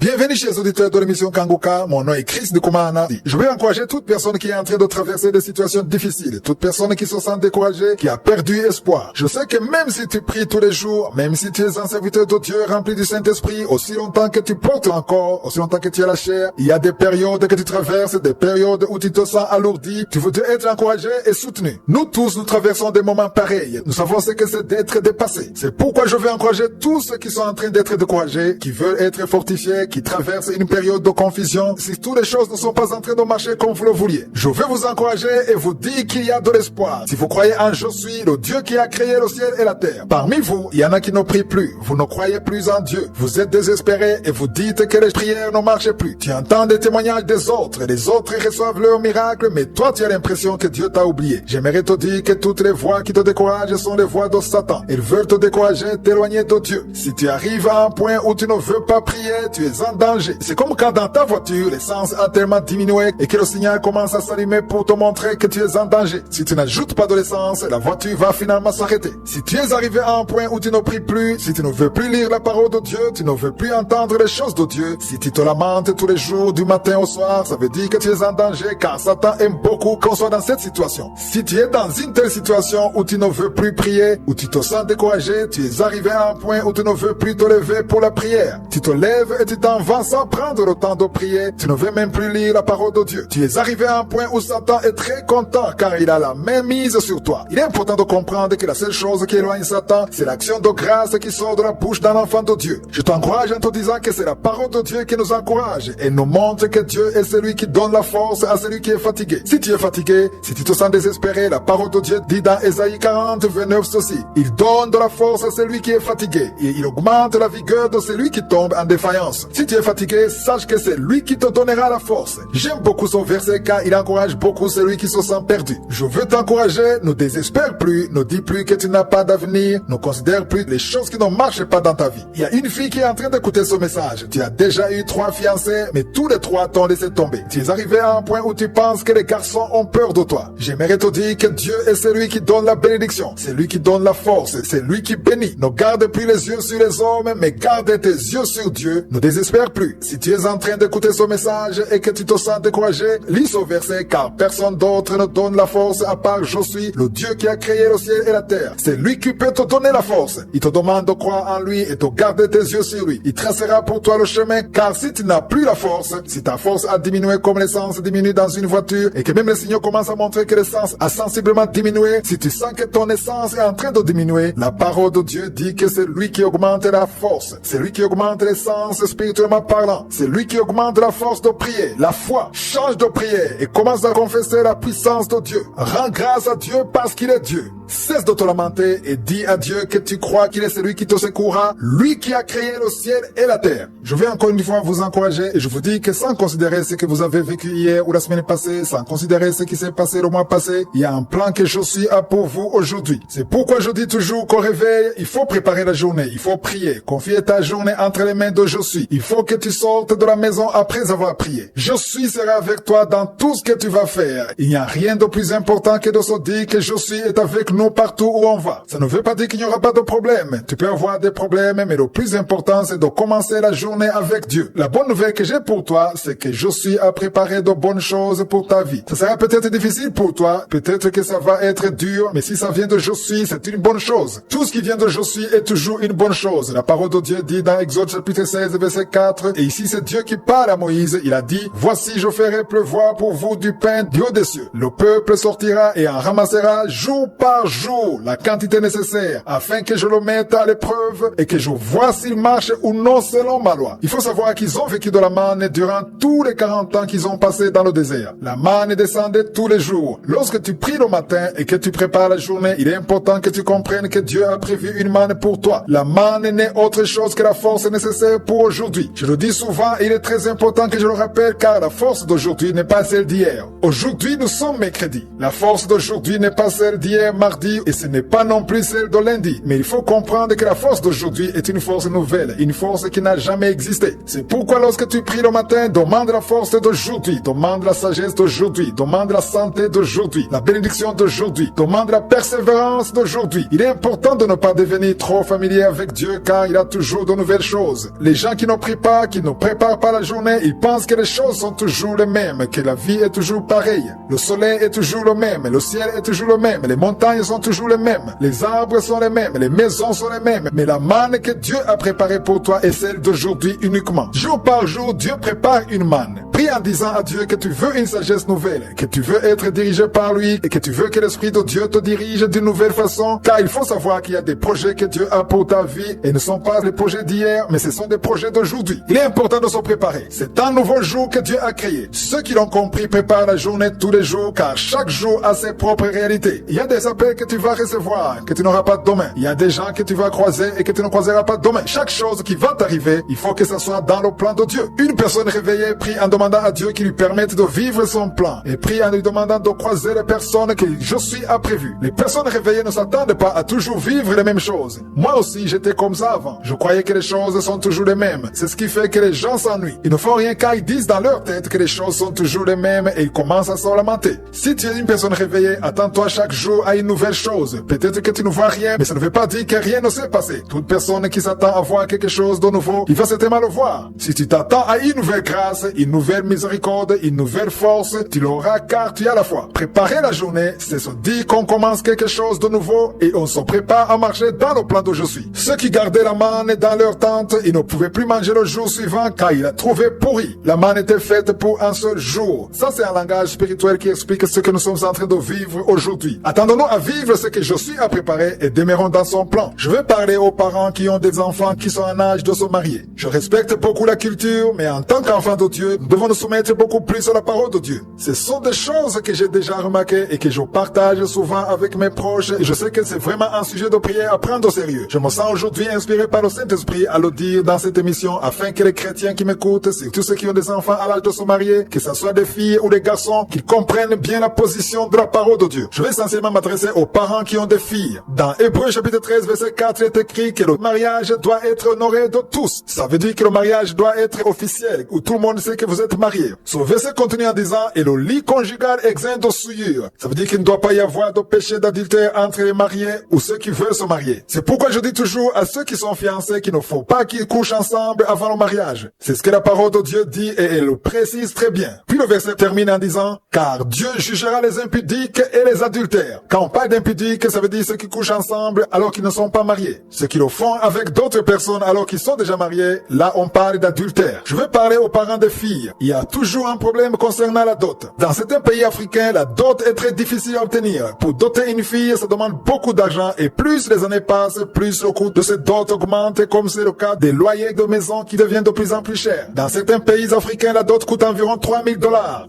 Bienvenue chez les auditeurs de l'émission Kanguka. Mon nom est Chris de Koumana. Je vais encourager toute personne qui est en train de traverser des situations difficiles, toute personne qui se sent découragée, qui a perdu espoir. Je sais que même si tu pries tous les jours, même si tu es un serviteur de Dieu rempli du Saint-Esprit, aussi longtemps que tu portes encore, aussi longtemps que tu as la chair, il y a des périodes que tu traverses, des périodes où tu te sens alourdi. Tu veux être encouragé et soutenu. Nous tous, nous traversons des moments pareils. Nous savons ce que c'est d'être dépassé. C'est pourquoi je veux encourager tous ceux qui sont en train d'être découragés, qui veulent être fortifiés, qui traversent une période de confusion, si toutes les choses ne sont pas en train de marcher comme vous le vouliez. Je veux vous encourager et vous dire qu'il y a de l'espoir. Si vous croyez en je suis, le Dieu qui a créé le ciel et la terre. Parmi vous, il y en a qui ne prient plus. Vous ne croyez plus en Dieu. Vous êtes désespérés et vous dites que les prières ne marchent plus. Tu entends des témoignages des autres. Les autres reçoivent leur miracle, mais toi tu as l'impression que Dieu t'a oublié. J'aimerais te dire que toutes les voix qui te découragent sont les voix de Satan. Ils veulent te décourager, t'éloigner de Dieu. Si tu arrives à un point où tu ne veux pas prier, tu es en danger. C'est comme quand dans ta voiture, l'essence a tellement diminué et que le signal commence à s'allumer pour te montrer que tu es en danger. Si tu n'ajoutes pas de l'essence, la voiture va finalement s'arrêter. Si tu es arrivé à un point où tu ne pries plus, si tu ne veux plus lire la parole de Dieu, tu ne veux plus entendre les choses de Dieu, si tu te lamentes tous les jours du matin au soir, ça veut dire que tu es en danger car Satan aime beaucoup qu'on soit dans cette situation. Si tu es dans une telle situation où tu ne veux plus prier, où tu te sens découragé, tu es arrivé à un point où tu ne veux plus te lever pour la prière. Tu te lèves et tu t'en vas sans prendre le temps de prier. Tu ne veux même plus lire la parole de Dieu. Tu es arrivé à un point où Satan est très content car il a la main mise sur toi. Il est important de comprendre que la seule chose qui éloigne Satan, c'est l'action de grâce qui sort de la bouche d'un enfant de Dieu. Je t'encourage en te disant que c'est la parole de Dieu qui nous encourage et nous montre que Dieu est celui qui donne la force à celui qui est fatigué. Si tu es fatigué, si tu te sens désespéré, la parole de Dieu dit dans Ésaïe 40, 29 ceci. Il donne de la force à celui qui est fatigué et il augmente la vigueur de celui qui tombe en défaillance. Si tu es fatigué, sache que c'est lui qui te donnera la force. J'aime beaucoup son verset car il encourage beaucoup celui qui se sent perdu. Je veux t'encourager, ne désespère plus, ne dis plus que tu n'as pas d'avenir, ne considère plus les choses qui ne marchent pas dans ta vie. Il y a une fille qui est en train d'écouter ce message. Tu as déjà eu 3 fiancés, mais tous les 3 t'ont laissé tomber. Tu es arrivé à un point où tu penses que les garçons ont peur de toi. J'aimerais te dire que Dieu est celui qui donne la bénédiction, c'est lui qui donne la force, c'est lui qui bénit. Ne garde plus les yeux sur les hommes, mais garde tes yeux sur Dieu. Ne désespère plus. Si tu es en train d'écouter ce message et que tu te sens découragé, lis ce verset car personne d'autre ne donne la force à part je suis, le Dieu qui a créé le ciel et la terre. C'est lui qui peut te donner la force. Il te demande de croire en lui et de garder tes yeux sur lui. Il tracera pour toi le chemin car si tu n'as plus la force, si ta force a diminué comme l'essence diminue dans une voiture et que même les signaux commencent à montrer que l'essence a sensiblement diminué, si tu sens que ton essence est en train de diminuer, la parole de Dieu dit que c'est lui qui augmente la force. C'est lui qui augmente l'essence spirituellement parlant. C'est lui qui augmente la force de prier, la foi. Change de prière et commence à confesser la puissance de Dieu. Rends grâce à Dieu parce qu'il est Dieu. Cesse de te lamenter et dis à Dieu que tu crois qu'il est celui qui te secourra, lui qui a créé le ciel et la terre. Je vais encore une fois vous encourager et je vous dis que sans considérer ce que vous avez vécu hier ou la semaine passée, sans considérer ce qui s'est passé le mois passé, il y a un plan que je suis à pour vous aujourd'hui. C'est pourquoi je dis toujours qu'au réveil, il faut préparer la journée, il faut prier, confier ta journée entre les mains de je suis. Il faut que tu sortes de la maison après avoir prié. Je suis sera avec toi dans tout ce que tu vas faire. Il n'y a rien de plus important que de se dire que je suis est avec nous partout où on va. Ça ne veut pas dire qu'il n'y aura pas de problème. Tu peux avoir des problèmes, mais le plus important, c'est de commencer la journée avec Dieu. La bonne nouvelle que j'ai pour toi, c'est que je suis à préparer de bonnes choses pour ta vie. Ça sera peut-être difficile pour toi, peut-être que ça va être dur, mais si ça vient de je suis, c'est une bonne chose. Tout ce qui vient de je suis est toujours une bonne chose. La parole de Dieu dit dans Exode chapitre 16, verset 4, et ici c'est Dieu qui parle à Moïse. Il a dit, voici je ferai pleuvoir pour vous du pain du haut des cieux. Le peuple sortira et en ramassera jour par jour la quantité nécessaire afin que je le mette à l'épreuve et que je vois s'il marche ou non selon ma loi. Il faut savoir qu'ils ont vécu de la manne durant tous les 40 ans qu'ils ont passé dans le désert. La manne descendait tous les jours. Lorsque tu pries le matin et que tu prépares la journée, il est important que tu comprennes que Dieu a prévu une manne pour toi. La manne n'est autre chose que la force nécessaire pour aujourd'hui. Je le dis souvent, il est très important que je le rappelle car la force d'aujourd'hui n'est pas celle d'hier. Aujourd'hui, nous sommes mercredi. La force d'aujourd'hui n'est pas celle d'hier, mardi mardi et ce n'est pas non plus celle de lundi. Mais il faut comprendre que la force d'aujourd'hui est une force nouvelle, une force qui n'a jamais existé. C'est pourquoi lorsque tu pries le matin, demande la force d'aujourd'hui, demande la sagesse d'aujourd'hui, demande la santé d'aujourd'hui, la bénédiction d'aujourd'hui, demande la persévérance d'aujourd'hui. Il est important de ne pas devenir trop familier avec Dieu car il a toujours de nouvelles choses. Les gens qui ne prient pas, qui ne préparent pas la journée, ils pensent que les choses sont toujours les mêmes, que la vie est toujours pareille. Le soleil est toujours le même, le ciel est toujours le même, les montagnes sont toujours les mêmes, les arbres sont les mêmes, les maisons sont les mêmes, mais la manne que Dieu a préparée pour toi est celle d'aujourd'hui uniquement. Jour par jour, Dieu prépare une manne. Prie en disant à Dieu que tu veux une sagesse nouvelle, que tu veux être dirigé par lui et que tu veux que l'Esprit de Dieu te dirige d'une nouvelle façon, car il faut savoir qu'il y a des projets que Dieu a pour ta vie et ne sont pas les projets d'hier, mais ce sont des projets d'aujourd'hui. Il est important de se préparer. C'est un nouveau jour que Dieu a créé. Ceux qui l'ont compris préparent la journée tous les jours, car chaque jour a ses propres réalités. Il y a des appels que tu vas recevoir, que tu n'auras pas demain. Il y a des gens que tu vas croiser et que tu ne croiseras pas demain. Chaque chose qui va t'arriver, il faut que ça soit dans le plan de Dieu. Une personne réveillée prie en demandant à Dieu qu'il lui permette de vivre son plan et prie en lui demandant de croiser les personnes que je suis a prévues. Les personnes réveillées ne s'attendent pas à toujours vivre les mêmes choses. Moi aussi, j'étais comme ça avant. Je croyais que les choses sont toujours les mêmes. C'est ce qui fait que les gens s'ennuient. Ils ne font rien car ils disent dans leur tête que les choses sont toujours les mêmes et ils commencent à se lamenter. Si tu es une personne réveillée, attends-toi chaque jour à une nouvelle chose. Peut-être que tu ne vois rien, mais ça ne veut pas dire que rien ne s'est passé. Toute personne qui s'attend à voir quelque chose de nouveau, il va certainement le voir. Si tu t'attends à une nouvelle grâce, une nouvelle miséricorde, une nouvelle force, tu l'auras car tu as la foi. Préparer la journée, c'est se dire qu'on commence quelque chose de nouveau et on se prépare à marcher dans le plan d'où je suis. Ceux qui gardaient la manne dans leur tente, ils ne pouvaient plus manger le jour suivant car ils la trouvaient pourrie. La manne était faite pour un seul jour. Ça, c'est un langage spirituel qui explique ce que nous sommes en train de vivre aujourd'hui. Attendons-nous à vivre ce que je suis à préparer et demeurons dans son plan. Je vais parler aux parents qui ont des enfants qui sont en âge de se marier. Je respecte beaucoup la culture, mais en tant qu'enfant de Dieu, nous devons nous soumettre beaucoup plus à la parole de Dieu. Ce sont des choses que j'ai déjà remarquées et que je partage souvent avec mes proches et je sais que c'est vraiment un sujet de prière à prendre au sérieux. Je me sens aujourd'hui inspiré par le Saint-Esprit à le dire dans cette émission afin que les chrétiens qui m'écoutent, surtout ceux qui ont des enfants à l'âge de se marier, que ce soit des filles ou des garçons, qu'ils comprennent bien la position de la parole de Dieu. Je vais essentiellement m'adresser aux parents qui ont des filles. Dans Hébreux chapitre 13 verset 4 il est écrit que le mariage doit être honoré de tous. Ça veut dire que le mariage doit être officiel, où tout le monde sait que vous êtes mariés. Ce verset continue en disant et le lit conjugal exempt de souillure. Ça veut dire qu'il ne doit pas y avoir de péché d'adultère entre les mariés ou ceux qui veulent se marier. C'est pourquoi je dis toujours à ceux qui sont fiancés qu'il ne faut pas qu'ils couchent ensemble avant le mariage. C'est ce que la parole de Dieu dit et elle le précise très bien. Puis le verset termine en disant car Dieu jugera les impudiques et les adultères. Quand on parle d'impudiques, ça veut dire ceux qui couchent ensemble alors qu'ils ne sont pas mariés. Ceux qui le font avec d'autres personnes alors qu'ils sont déjà mariés, là on parle d'adultère. Je veux parler aux parents des filles. Il y a toujours un problème concernant la dot. Dans certains pays africains, la dot est très difficile à obtenir. Pour doter une fille, ça demande beaucoup d'argent et plus les années passent, plus le coût de cette dot augmente comme c'est le cas des loyers de maisons qui deviennent de plus en plus chers. Dans certains pays africains, la dot coûte environ $3,000.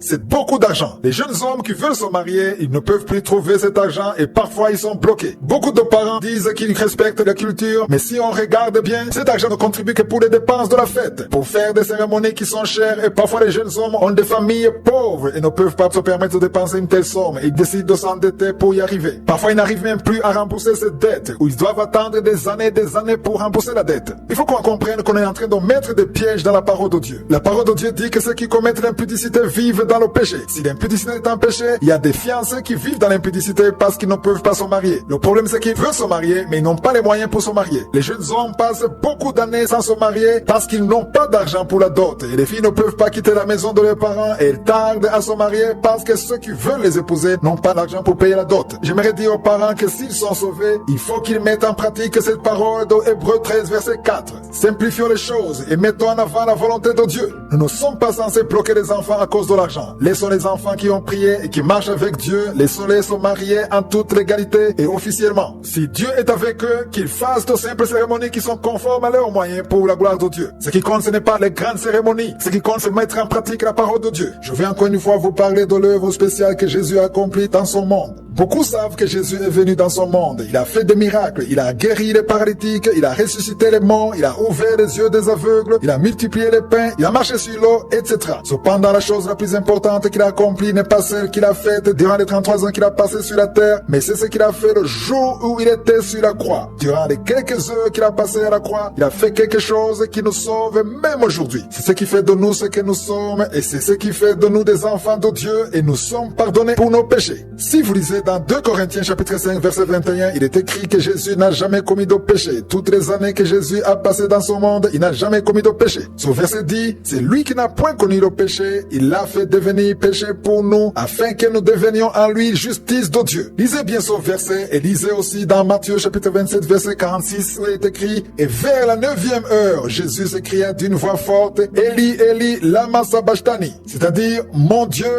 C'est beaucoup d'argent. Les jeunes hommes qui veulent se marier, ils ne peuvent plus trouver cet argent et parfois ils sont bloqués. Beaucoup de parents disent qu'ils respectent la culture, mais si on regarde bien, cet argent ne contribue que pour les dépenses de la fête, pour faire des cérémonies qui sont chères et parfois les jeunes hommes ont des familles pauvres et ne peuvent pas se permettre de dépenser une telle somme. Ils décident de s'endetter pour y arriver. Parfois ils n'arrivent même plus à rembourser cette dette ou ils doivent attendre des années pour rembourser la dette. Il faut qu'on comprenne qu'on est en train de mettre des pièges dans la parole de Dieu. La parole de Dieu dit que ceux qui commettent l'impudicité vivent dans le péché. Si l'impudicité est un péché, il y a des fiancés qui vivent dans l'impudicité parce qu'ils ne peuvent pas se marier. Le problème c'est qu'ils veulent se marier mais ils n'ont pas les moyens pour se marier. Les jeunes hommes passent beaucoup d'années sans se marier parce qu'ils n'ont pas d'argent pour la dot et les filles ne peuvent pas quitter la maison de leurs parents et elles tardent à se marier parce que ceux qui veulent les épouser n'ont pas d'argent pour payer la dot. J'aimerais dire aux parents que s'ils sont sauvés, il faut qu'ils mettent en pratique cette parole de Hébreux 13 verset 4. Simplifions les choses et mettons en avant la volonté de Dieu. Nous ne sommes pas censés bloquer les enfants à cause de l'argent. Laissons les enfants qui ont prié et qui marchent avec Dieu, laissons-les se marier en toute légalité et officiellement. Si Dieu est avec eux, qu'ils fassent de simples cérémonies qui sont conformes à leurs moyens pour la gloire part de Dieu. Ce qui compte, ce n'est pas les grandes cérémonies. Ce qui compte, c'est mettre en pratique la parole de Dieu. Je vais encore une fois vous parler de l'œuvre spéciale que Jésus a accomplie dans son monde. Beaucoup savent que Jésus est venu dans son monde. Il a fait des miracles. Il a guéri les paralytiques. Il a ressuscité les morts. Il a ouvert les yeux des aveugles. Il a multiplié les pains. Il a marché sur l'eau, etc. Cependant, la chose la plus importante qu'il a accomplie n'est pas celle qu'il a faite durant les 33 ans qu'il a passé sur la terre, mais c'est ce qu'il a fait le jour où il était sur la croix. Durant les quelques heures qu'il a passé à la croix, il a fait quelque chose qui nous sauve même aujourd'hui. C'est ce qui fait de nous ce que nous sommes et c'est ce qui fait de nous des enfants de Dieu et nous sommes pardonnés pour nos péchés. Si vous lisez dans 2 Corinthiens chapitre 5 verset 21, il est écrit que Jésus n'a jamais commis de péché. Toutes les années que Jésus a passé dans son monde, il n'a jamais commis de péché. Ce verset dit, c'est lui qui n'a point connu le péché, il l'a fait devenir péché pour nous, afin que nous devenions en lui justice de Dieu. Lisez bien ce verset et lisez aussi dans Matthieu chapitre 27 verset 46 où il est écrit, et vers la 9e heure, Jésus s'écria d'une voix forte, Eli, Eli, lama sabachthani. C'est-à-dire, mon Dieu,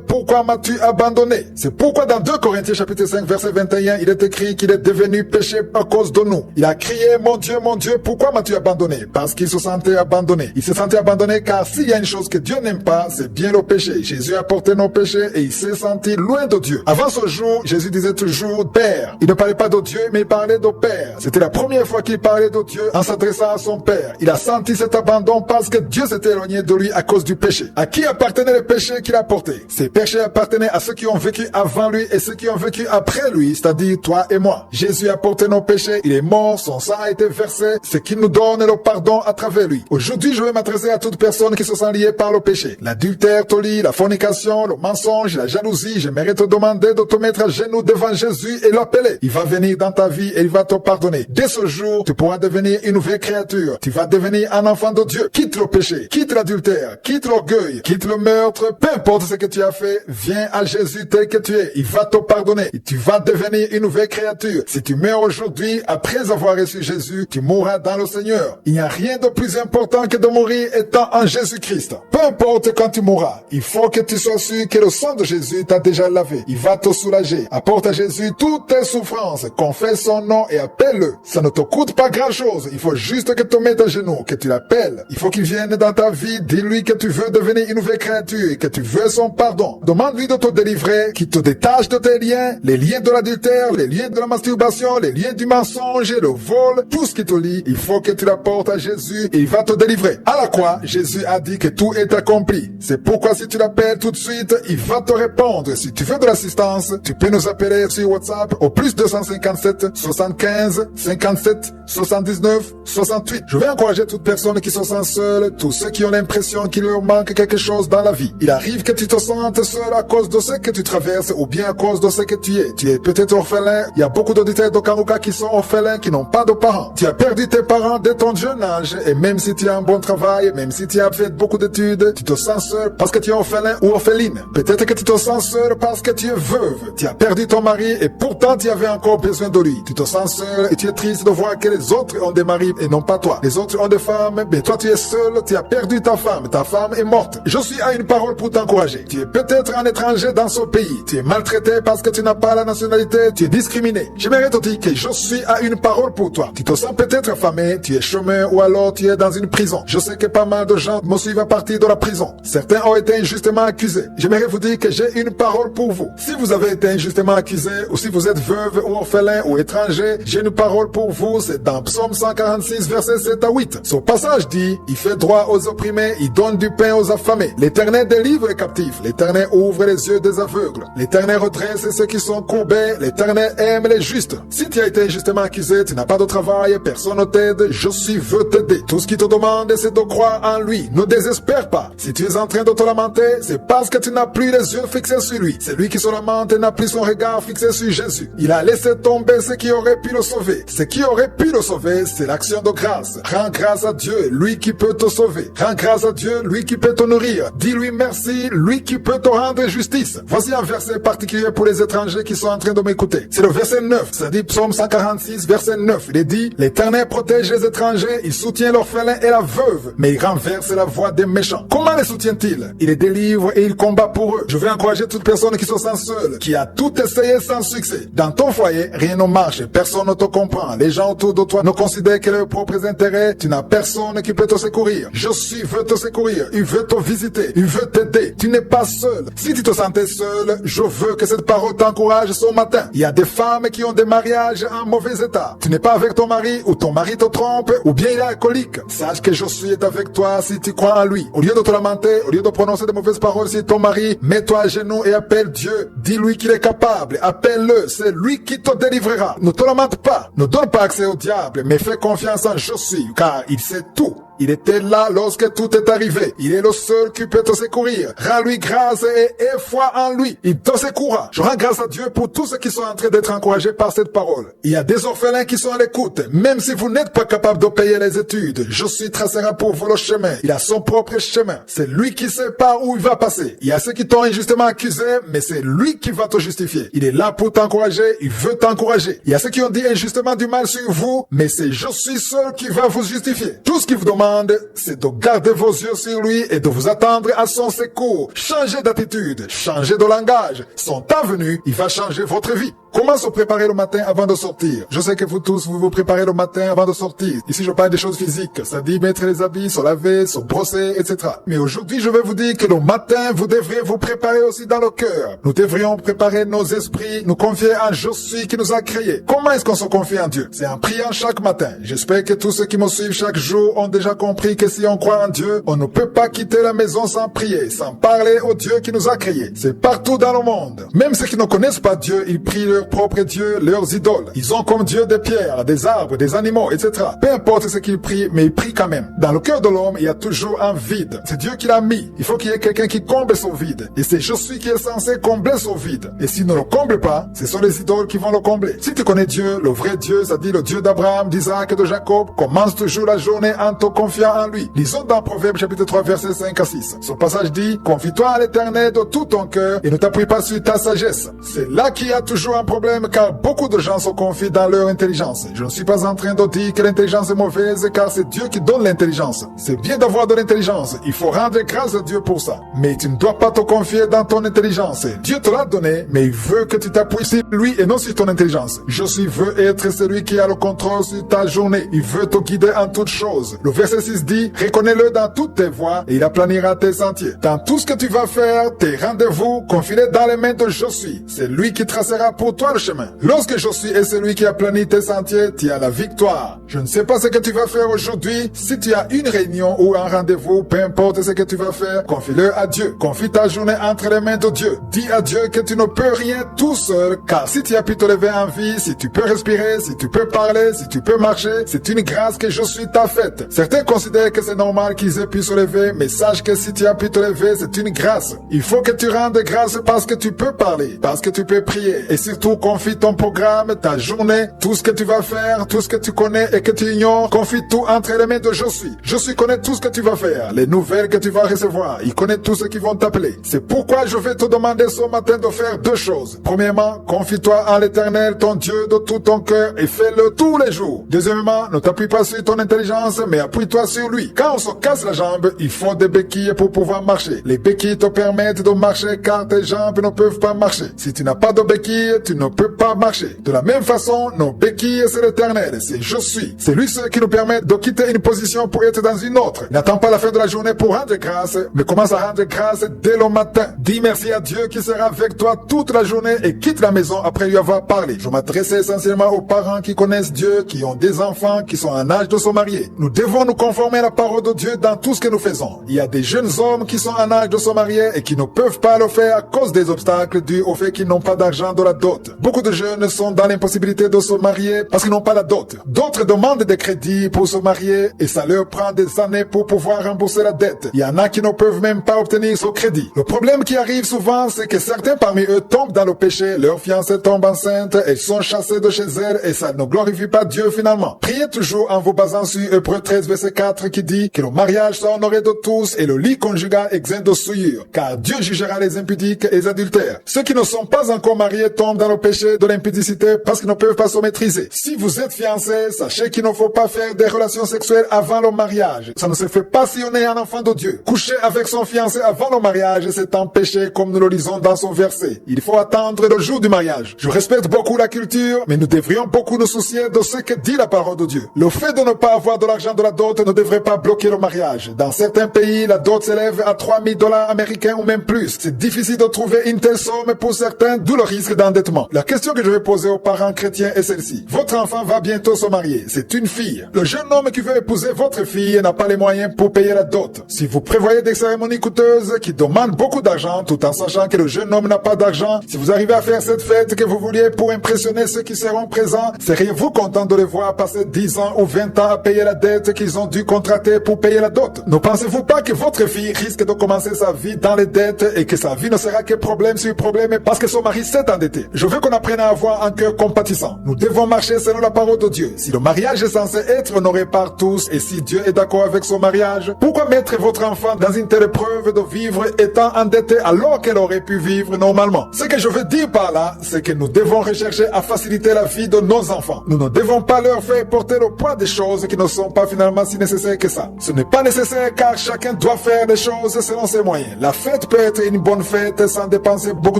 pourquoi m'as-tu abandonné? C'est pourquoi dans 2 Corinthiens chapitre 5 verset 21, il est écrit qu'il est devenu péché à cause de nous. Il a crié, mon Dieu, pourquoi m'as-tu abandonné? Parce qu'il se sentait abandonné. Il se sentait abandonné car s'il y a une chose que Dieu n'aime pas, c'est bien le péché. Jésus a porté nos péchés et il s'est senti loin de Dieu. Avant ce jour, Jésus disait toujours Père. Il ne parlait pas de Dieu, mais il parlait de Père. C'était la première fois qu'il parlait de Dieu en s'adressant à son Père. Il a senti cet abandon parce que Dieu s'était éloigné de lui à cause du péché. À qui appartenait le péché qu'il a porté? Ces péchés appartenaient à ceux qui ont vécu avant lui et ceux qui ont vécu après lui, c'est-à-dire toi et moi. Jésus a porté nos péchés, il est mort, son sang a été versé, ce qui nous donne le pardon à travers lui. Aujourd'hui, je vais m'adresser à toute personne qui se sent liée par le péché. L'adultère te lie, la fornication, le mensonge, la jalousie. J'aimerais te demander de te mettre à genoux devant Jésus et l'appeler. Il va venir dans ta vie et il va te pardonner. Dès ce jour, tu pourras devenir une nouvelle créature. Tu vas devenir un enfant de Dieu. Quitte le péché, quitte l'adultère, quitte l'orgueil, quitte le meurtre. Peu importe ce que tu as fait, viens à Jésus tel que tu es. Il va te pardonner. Et tu vas devenir une nouvelle créature. Si tu meurs aujourd'hui, après avoir reçu Jésus, tu mourras dans le Seigneur. Il n'y a rien de plus important que de mourir étant en Jésus-Christ. Peu importe quand tu mourras, il faut que tu sois sûr que le sang de Jésus t'a déjà lavé. Il va te soulager. Apporte à Jésus toutes tes souffrances. Confesse son nom et appelle-le. Ça ne te coûte pas grand-chose. Il faut juste que tu te mettes à genoux, que tu l'appelles. Il faut qu'il vienne dans ta vie. Dis-lui que tu veux devenir une nouvelle créature et que tu veux son pardon. Demande-lui de te délivrer, qu'il te détache de tes liens, les liens de l'adultère, les liens de la masturbation, les liens du mensonge, le vol, tout ce qui te lie. Il faut que tu l'apportes à Jésus et il va te délivrer. À la croix, Jésus a dit que tout est accompli. C'est pourquoi si tu l'appelles tout de suite, il va te répondre. Si tu veux de l'assistance, tu peux nous appeler sur WhatsApp au plus 257 75 57 79 68. Je vais encourager toute personne qui se sent seule, tous ceux qui ont l'impression qu'il leur manque quelque chose dans la vie. Il arrive que tu te sentes seul à cause de ce que tu traverses ou bien à cause de ce que tu es. Tu es peut-être orphelin. Il y a beaucoup d'auditeurs de Kanguka qui sont orphelins, qui n'ont pas de parents. Tu as perdu tes parents dès ton jeune âge et même si tu as un bon travail, même si tu as fait beaucoup d'études, tu te sens seul parce que tu es orphelin ou orpheline. Peut-être que tu te sens seul parce que tu es veuve. Tu as perdu ton mari et pourtant tu avais encore besoin de lui. Tu te sens seul et tu es triste de voir que les autres ont des maris et non pas toi. Les autres ont des femmes, mais toi tu es seul, tu as perdu ta femme est morte. Je suis à une parole pour t'encourager. Tu es peut-être un étranger dans ce pays. Tu es maltraité parce que tu n'as pas la nationalité, tu es discriminé. J'aimerais te dire que je suis à une parole pour toi. Tu te sens peut-être affamé, tu es chômeur ou alors tu es dans une prison. Je sais que pas mal de gens me suivent à partir de la prison. Certains ont été injustement accusés. J'aimerais vous dire que j'ai une parole pour vous. Si vous avez été injustement accusé ou si vous êtes veuve ou orphelin ou étranger, j'ai une parole pour vous. C'est dans Psaume 146 versets 7 à 8. Ce passage dit, il fait droit aux opprimés, il donne du pain aux affamés. L'Éternel délivre les captifs. L'Éternel ouvre les yeux des aveugles. L'Éternel redresse ceux qui sont courbés. L'Éternel aime les justes. Si tu as été injustement accusé, tu n'as pas de travail, personne ne t'aide, je veux t'aider. Tout ce qu'il te demande, c'est de croire en lui. Ne désespère pas. Si tu es en train de te lamenter, c'est parce que tu n'as plus les yeux fixés sur lui. C'est lui qui se lamente et n'a plus son regard fixé sur Jésus. Il a laissé tomber ce qui aurait pu le sauver. Ce qui aurait pu le sauver, c'est l'action de grâce. Rends grâce à Dieu, lui qui peut te sauver. Rends grâce à Dieu, lui qui peut te nourrir. Dis-lui merci, lui qui peut te rendre justice. Voici un verset particulier pour les étrangers qui sont en train de m'écouter. C'est le verset 9. Ça dit Psaume 146, verset 9. Il est dit, l'Éternel protège les étrangers, il soutient l'orphelin et la veuve, mais il renverse la voie des méchants. Comment les soutient-il? Il les délivre et il combat pour eux. Je veux encourager toute personne qui se sent seule, qui a tout essayé sans succès. Dans ton foyer, rien ne marche, personne ne te comprend. Les gens autour de toi ne considèrent que leurs propres intérêts vrai, tu n'as personne qui peut te secourir. Jésus veut te secourir, il veut te visiter, il veut t'aider. Tu n'es pas seul. Si tu te sentais seul, je veux que cette parole t'encourage ce matin. Il y a des femmes qui ont des mariages en mauvais état. Tu n'es pas avec ton mari, ou ton mari te trompe, ou bien il est alcoolique. Sache que Jésus est avec toi si tu crois en lui. Au lieu de te lamenter, au lieu de prononcer de mauvaises paroles sur ton mari, mets-toi à genoux et appelle Dieu. Dis-lui qu'il est capable. Appelle-le. C'est lui qui te délivrera. Ne te lamente pas. Ne donne pas accès au diable, mais fais confiance en Jésus, car il sait tout. Il était là lorsque tout est arrivé. Il est le seul qui peut te secourir. Rends-lui grâce et aie foi en lui. Il te secourra. Je rends grâce à Dieu pour tous ceux qui sont en train d'être encouragés par cette parole. Il y a des orphelins qui sont à l'écoute. Même si vous n'êtes pas capable de payer les études, Jésus tracera pour vous le chemin. Il a son propre chemin. C'est lui qui sait par où il va passer. Il y a ceux qui t'ont injustement accusé, mais c'est lui qui va te justifier. Il est là pour t'encourager. Il veut t'encourager. Il y a ceux qui ont dit injustement du mal sur vous, mais c'est Jésus seul qui va vous justifier. Tout ce qu'il vous demande, c'est de garder vos yeux sur lui et de vous attendre à son secours. Changez d'attitude, changez de langage. Son temps venu, il va changer votre vie. Comment se préparer le matin avant de sortir? Je sais que vous tous, vous vous préparez le matin avant de sortir. Ici, je parle des choses physiques. Ça dit mettre les habits, se laver, se brosser, etc. Mais aujourd'hui, je vais vous dire que le matin, vous devriez vous préparer aussi dans le cœur. Nous devrions préparer nos esprits, nous confier en Jésus qui nous a créés. Comment est-ce qu'on se confie en Dieu? C'est en priant chaque matin. J'espère que tous ceux qui me suivent chaque jour ont déjà compris que si on croit en Dieu, on ne peut pas quitter la maison sans prier, sans parler au Dieu qui nous a créés. C'est partout dans le monde. Même ceux qui ne connaissent pas Dieu, ils prient leur propre Dieu, leurs idoles. Ils ont comme Dieu des pierres, des arbres, des animaux, etc. Peu importe ce qu'ils prient, mais ils prient quand même. Dans le cœur de l'homme, il y a toujours un vide. C'est Dieu qui l'a mis. Il faut qu'il y ait quelqu'un qui comble son vide. Et c'est Jésus qui est censé combler son vide. Et s'il ne le comble pas, ce sont les idoles qui vont le combler. Si tu connais Dieu, le vrai Dieu, c'est-à-dire le Dieu d'Abraham, d'Isaac et de Jacob, commence toujours la journée en te confiant en lui. Lisons dans Proverbes chapitre 3 versets 5 à 6. Ce passage dit: confie-toi à l'Éternel de tout ton cœur et ne t'appuie pas sur ta sagesse. C'est là qu'il y a toujours un problème, car beaucoup de gens se confient dans leur intelligence. Je ne suis pas en train de dire que l'intelligence est mauvaise, car c'est Dieu qui donne l'intelligence. C'est bien d'avoir de l'intelligence. Il faut rendre grâce à Dieu pour ça. Mais tu ne dois pas te confier dans ton intelligence. Dieu te l'a donné, mais il veut que tu t'appuies sur lui et non sur ton intelligence. Jésus veut être celui qui a le contrôle sur ta journée. Il veut te guider en toutes choses. Le verset 6 dit: reconnais-le dans toutes tes voies et il aplanira tes sentiers. Dans tout ce que tu vas faire, tes rendez-vous, confie-les dans les mains de Jésus. C'est lui qui tracera pour toi le chemin. Lorsque Jésus est celui qui aplanit tes sentiers, tu as la victoire. Je ne sais pas ce que tu vas faire aujourd'hui. Si tu as une réunion ou un rendez-vous, peu importe ce que tu vas faire, confie-le à Dieu. Confie ta journée entre les mains de Dieu. Dis à Dieu que tu ne peux rien tout seul, car si tu as pu te lever en vie, si tu peux respirer, si tu peux parler, si tu peux marcher, c'est une grâce que Jésus t'a faite. Certains considèrent que c'est normal qu'ils aient pu se lever, mais sache que si tu as pu te lever, c'est une grâce. Il faut que tu rendes grâce parce que tu peux parler, parce que tu peux prier, et surtout confie ton programme, ta journée, tout ce que tu vas faire, tout ce que tu connais et que tu ignores, confie tout entre les mains de Jésus. Jésus connaît tout ce que tu vas faire, les nouvelles que tu vas recevoir, il connaît tous ceux qui vont t'appeler. C'est pourquoi je vais te demander ce matin de faire deux choses. Premièrement, confie-toi en l'Éternel, ton Dieu, de tout ton cœur et fais-le tous les jours. Deuxièmement, ne t'appuie pas sur ton intelligence, mais appuie-toi sur lui. Quand on se casse la jambe, il faut des béquilles pour pouvoir marcher. Les béquilles te permettent de marcher car tes jambes ne peuvent pas marcher. Si tu n'as pas de béquilles, tu ne peux pas marcher. De la même façon, nos béquilles, c'est l'Éternel, c'est je suis. C'est lui seul qui nous permet de quitter une position pour être dans une autre. N'attends pas la fin de la journée pour rendre grâce, mais commence à rendre grâce dès le matin. Dis merci à Dieu qui sera avec toi toute la journée et quitte la maison après lui avoir parlé. Je m'adresse essentiellement aux parents qui connaissent Dieu, qui ont des enfants, qui sont en âge de se marier. Nous devons nous conformer à la parole de Dieu dans tout ce que nous faisons. Il y a des jeunes hommes qui sont en âge de se marier et qui ne peuvent pas le faire à cause des obstacles dus au fait qu'ils n'ont pas d'argent de la dot. Beaucoup de jeunes sont dans l'impossibilité de se marier parce qu'ils n'ont pas la dot. D'autres demandent des crédits pour se marier et ça leur prend des années pour pouvoir rembourser la dette. Il y en a qui ne peuvent même pas obtenir ce crédit. Le problème qui arrive souvent, c'est que certains parmi eux tombent dans le péché, leur fiancée tombe enceinte, elles sont chassées de chez elles et ça ne glorifie pas Dieu finalement. Priez toujours en vous basant sur Hébreux 13 verset 4 qui dit que le mariage soit honoré de tous et le lit conjugal exempt de souillure, car Dieu jugera les impudiques et les adultères. Ceux qui ne sont pas encore mariés tombent dans le péché de l'impudicité parce qu'ils ne peuvent pas se maîtriser. Si vous êtes fiancé, sachez qu'il ne faut pas faire des relations sexuelles avant le mariage. Ça ne se fait pas si on est un enfant de Dieu. Coucher avec son fiancé avant le mariage, c'est un péché comme nous le lisons dans son verset. Il faut attendre le jour du mariage. Je respecte beaucoup la culture, mais nous devrions beaucoup nous soucier de ce que dit la parole de Dieu. Le fait de ne pas avoir de l'argent de la dot ne devrait pas bloquer le mariage. Dans certains pays, la dot s'élève à $3,000 américains ou même plus. C'est difficile de trouver une telle somme pour certains, d'où le risque d'endettement. La question que je vais poser aux parents chrétiens est celle-ci. Votre enfant va bientôt se marier. C'est une fille. Le jeune homme qui veut épouser votre fille n'a pas les moyens pour payer la dot. Si vous prévoyez des cérémonies coûteuses qui demandent beaucoup d'argent tout en sachant que le jeune homme n'a pas d'argent, si vous arrivez à faire cette fête que vous vouliez pour impressionner ceux qui seront présents, seriez-vous content de les voir passer 10 ans ou 20 ans à payer la dette qu'ils ont dû contracter pour payer la dot? Ne pensez-vous pas que votre fille risque de commencer sa vie dans les dettes et que sa vie ne sera que problème sur problème parce que son mari s'est endetté? Je veux qu'on apprenne à avoir un cœur compatissant. Nous devons marcher selon la parole de Dieu. Si le mariage est censé être honoré par tous et si Dieu est d'accord avec son mariage, pourquoi mettre votre enfant dans une telle épreuve de vivre étant endetté alors qu'elle aurait pu vivre normalement? Ce que je veux dire par là, c'est que nous devons rechercher à faciliter la vie de nos enfants. Nous ne devons pas leur faire porter le poids des choses qui ne sont pas finalement si nécessaires que ça. Ce n'est pas nécessaire car chacun doit faire les choses selon ses moyens. La fête peut être une bonne fête sans dépenser beaucoup